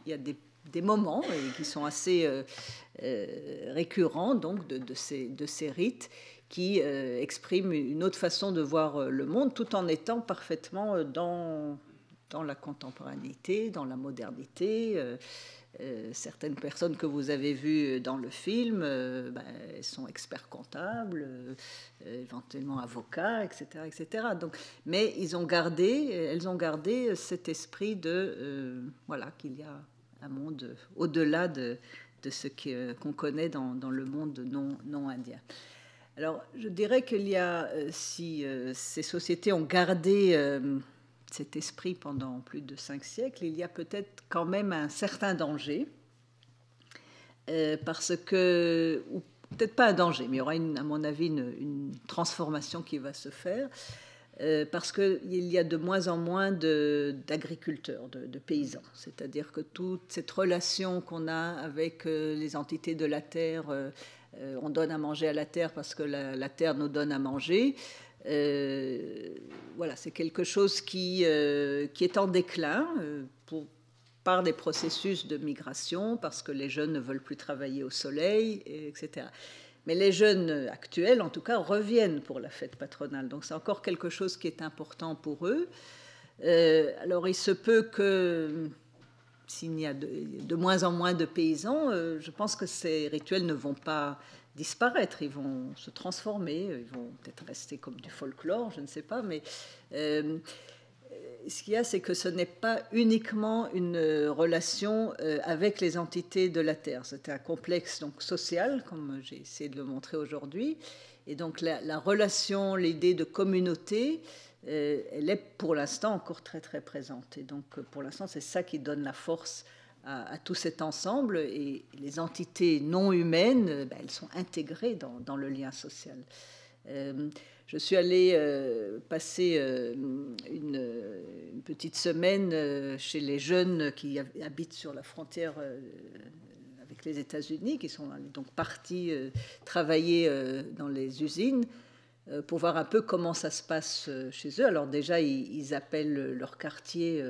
il y a des moments qui sont assez récurrents donc, de ces rites qui expriment une autre façon de voir le monde tout en étant parfaitement dans la contemporanéité, dans la modernité. Certaines personnes que vous avez vues dans le film, elles sont experts comptables, éventuellement avocats, etc., etc. Donc, mais elles ont gardé cet esprit de voilà, qu'il y a un monde au-delà de ce qu'on connaît dans le monde non indien. Alors, je dirais qu'il y a, si ces sociétés ont gardé cet esprit pendant plus de 5 siècles, il y a peut-être quand même un certain danger, parce que, ou peut-être pas un danger, mais il y aura, à mon avis, une transformation qui va se faire, parce qu'il y a de moins en moins d'agriculteurs, de paysans. C'est-à-dire que toute cette relation qu'on a avec les entités de la terre, on donne à manger à la terre parce que la terre nous donne à manger. Voilà, c'est quelque chose qui est en déclin par des processus de migration, parce que les jeunes ne veulent plus travailler au soleil, etc. Mais les jeunes actuels, en tout cas, reviennent pour la fête patronale. Donc c'est encore quelque chose qui est important pour eux. Alors il se peut que s'il y a de moins en moins de paysans, je pense que ces rituels ne vont pas disparaître, ils vont se transformer, ils vont peut-être rester comme du folklore, je ne sais pas, mais ce qu'il y a, c'est que ce n'est pas uniquement une relation avec les entités de la Terre. C'est un complexe donc, social, comme j'ai essayé de le montrer aujourd'hui, et donc la relation, l'idée de communauté, elle est pour l'instant encore très très présente, et donc pour l'instant c'est ça qui donne la force à tout cet ensemble, et les entités non humaines, elles sont intégrées dans le lien social. Je suis allée passer une petite semaine chez les jeunes qui habitent sur la frontière avec les États-Unis, qui sont donc partis travailler dans les usines, pour voir un peu comment ça se passe chez eux. Alors déjà, ils appellent leur quartier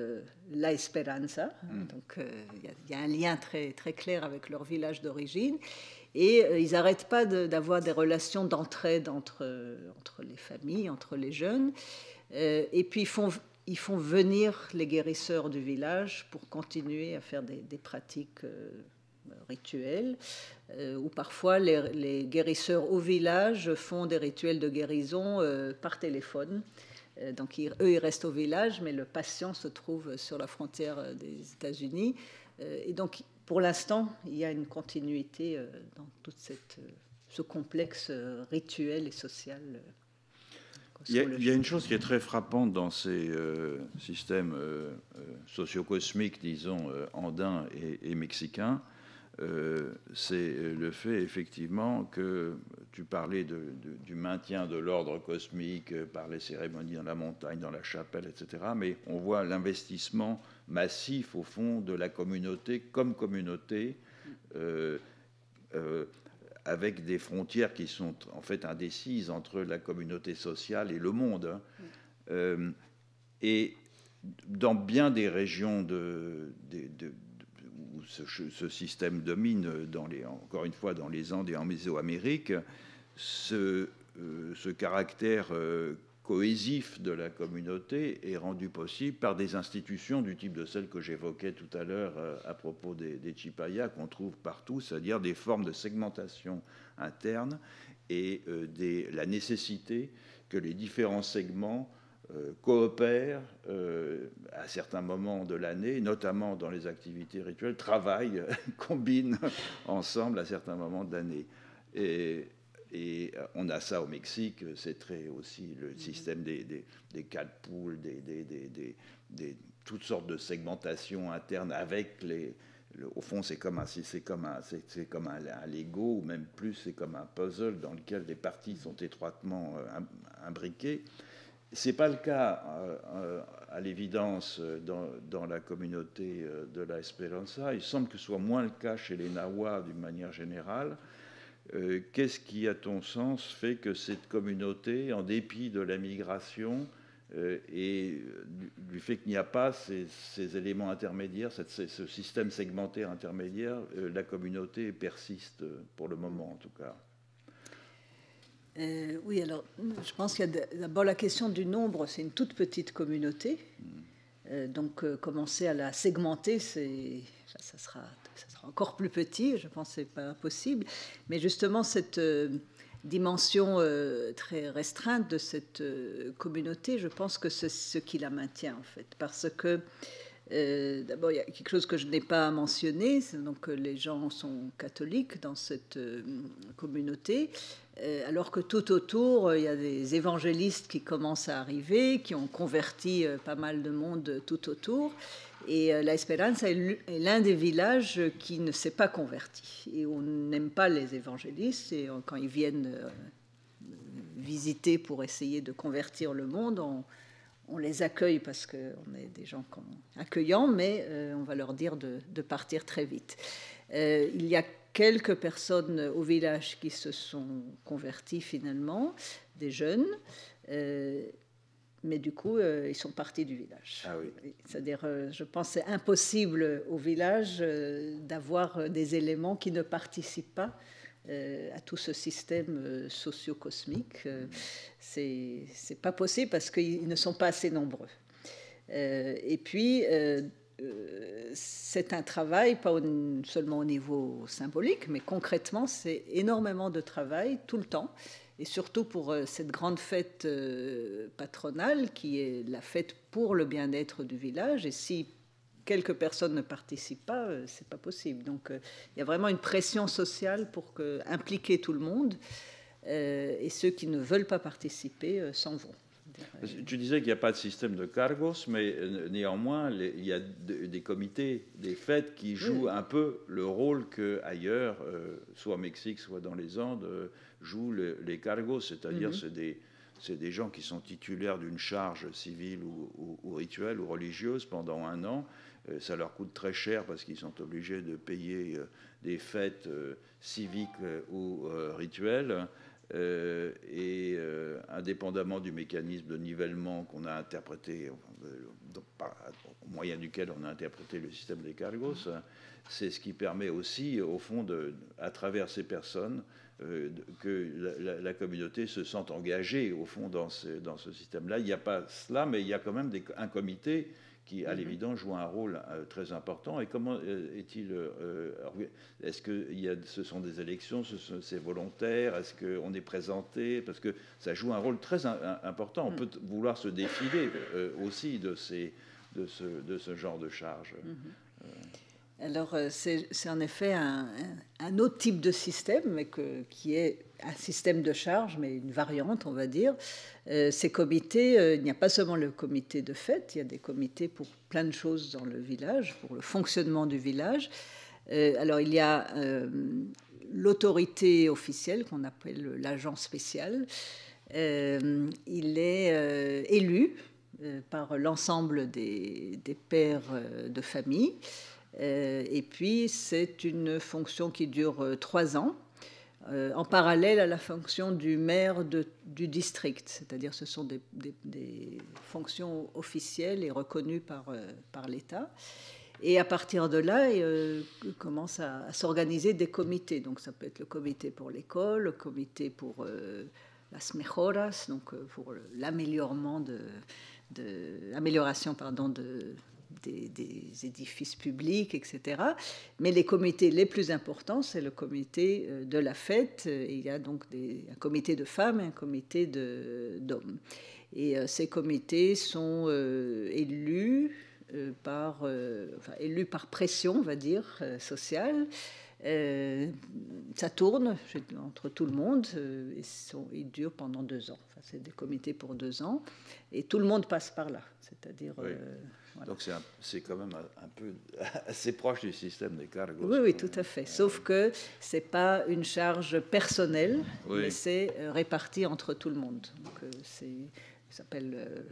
La Esperanza, donc il y a un lien très, très clair avec leur village d'origine, et ils n'arrêtent pas d'avoir des relations d'entraide entre les familles, entre les jeunes, et puis ils font venir les guérisseurs du village pour continuer à faire des pratiques rituels, où parfois les guérisseurs au village font des rituels de guérison par téléphone. Donc eux, ils restent au village, mais le patient se trouve sur la frontière des États-Unis. Et donc, pour l'instant, il y a une continuité dans tout ce complexe rituel et social. Il y a une chose qui est très frappante dans ces systèmes socio-cosmiques, disons, andins et mexicains, c'est le fait effectivement que tu parlais du maintien de l'ordre cosmique par les cérémonies dans la montagne, dans la chapelle, etc. Mais on voit l'investissement massif au fond de la communauté comme communauté, avec des frontières qui sont en fait indécises entre la communauté sociale et le monde. Et dans bien des régions où ce système domine, encore une fois dans les Andes et en Mésoamérique, ce caractère cohésif de la communauté est rendu possible par des institutions du type de celles que j'évoquais tout à l'heure à propos des Chipayas, qu'on trouve partout, c'est-à-dire des formes de segmentation interne et la nécessité que les différents segments coopèrent à certains moments de l'année, notamment dans les activités rituelles, travaillent, combinent ensemble à certains moments de l'année. Et on a ça au Mexique, c'est très aussi le système des calpoules, toutes sortes de segmentations internes avec au fond, c'est comme un Lego, ou même plus, c'est comme un puzzle dans lequel les parties sont étroitement imbriquées. Ce n'est pas le cas, à l'évidence, dans la communauté de la Esperanza. Il semble que ce soit moins le cas chez les Nahuas d'une manière générale. Qu'est-ce qui, à ton sens, fait que cette communauté, en dépit de la migration et du fait qu'il n'y a pas ces éléments intermédiaires, ce système segmentaire intermédiaire, la communauté persiste pour le moment en tout cas? Oui, alors je pense qu'il y a d'abord la question du nombre. C'est une toute petite communauté. Donc commencer à la segmenter, ça sera encore plus petit. Je pense que ce n'est pas possible. Mais justement, cette dimension très restreinte de cette communauté, je pense que c'est ce qui la maintient en fait. Parce que d'abord, il y a quelque chose que je n'ai pas mentionné, c'est donc que les gens sont catholiques dans cette communauté, alors que tout autour, il y a des évangélistes qui commencent à arriver, qui ont converti pas mal de monde tout autour. Et La Esperanza est l'un des villages qui ne s'est pas converti. Et on n'aime pas les évangélistes, et quand ils viennent visiter pour essayer de convertir le monde, on les accueille parce qu'on est des gens accueillants, mais on va leur dire de partir très vite. Il y a quelques personnes au village qui se sont converties finalement, des jeunes, mais du coup, ils sont partis du village. Ah oui. C'est-à-dire, je pense que c'est impossible au village d'avoir des éléments qui ne participent pas à tout ce système socio-cosmique. C'est pas possible parce qu'ils ne sont pas assez nombreux. Et puis, c'est un travail, pas seulement au niveau symbolique, mais concrètement, c'est énormément de travail tout le temps. Et surtout pour cette grande fête patronale qui est la fête pour le bien-être du village. Et si quelques personnes ne participent pas, c'est pas possible. Donc il y a vraiment une pression sociale pour impliquer tout le monde. Et ceux qui ne veulent pas participer s'en vont. Tu disais qu'il n'y a pas de système de cargos, mais néanmoins, il y a des comités, des fêtes qui jouent un peu le rôle qu'ailleurs, soit au Mexique, soit dans les Andes, jouent les cargos, c'est-à-dire c'est des gens qui sont titulaires d'une charge civile ou rituelle ou religieuse pendant un an. Ça leur coûte très cher parce qu'ils sont obligés de payer des fêtes civiques ou rituelles. Et indépendamment du mécanisme de nivellement qu'on a interprété, au moyen duquel on a interprété le système des cargos, c'est ce qui permet aussi, au fond, à travers ces personnes, que la communauté se sente engagée, au fond, dans ce système-là. Il n'y a pas cela, mais il y a quand même un comité qui, à l'évidence, joue un rôle très important. Et comment est-il... est-ce que ce sont des élections, c'est volontaire, est-ce qu'on est présenté? Parce que ça joue un rôle très important. On peut vouloir se défiler aussi de ce genre de charge. Alors, c'est en effet un autre type de système, mais qui est un système de charge, mais une variante, on va dire. Ces comités, il n'y a pas seulement le comité de fête, il y a des comités pour plein de choses dans le village, pour le fonctionnement du village. Alors, il y a l'autorité officielle, qu'on appelle l'agent spécial. Il est élu par l'ensemble des pères de famille. Et puis, c'est une fonction qui dure 3 ans, en parallèle à la fonction du maire du district. C'est-à-dire ce sont des fonctions officielles et reconnues par l'État. Et à partir de là, commencent à s'organiser des comités. Donc, ça peut être le comité pour l'école, le comité pour las mejoras, donc pour l'amélioration des édifices publics, etc. Mais les comités les plus importants, c'est le comité de la fête. Il y a donc un comité de femmes et un comité d'hommes. Et ces comités sont élus par pression, on va dire, sociale. Ça tourne entre tout le monde. Ils durent pendant 2 ans. Enfin, c'est des comités pour 2 ans. Et tout le monde passe par là. C'est-à-dire... Oui. Voilà. Donc c'est quand même un peu assez proche du système des cargos. Oui, tout à fait. Sauf que ce n'est pas une charge personnelle, mais c'est réparti entre tout le monde. Donc ça s'appelle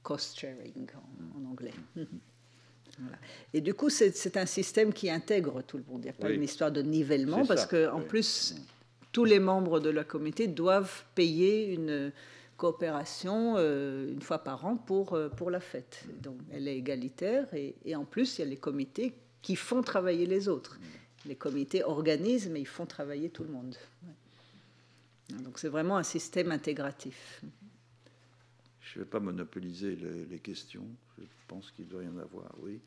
cost sharing en anglais. Voilà. Et du coup, c'est un système qui intègre tout le monde. Il n'y a pas une histoire de nivellement, parce qu'en plus, tous les membres de la communauté doivent payer une coopération une fois par an pour la fête. Donc, elle est égalitaire et en plus, il y a les comités qui font travailler les autres. Les comités organisent, mais ils font travailler tout le monde. Donc, c'est vraiment un système intégratif. Je ne vais pas monopoliser les questions. Je pense qu'il doit y en avoir, oui.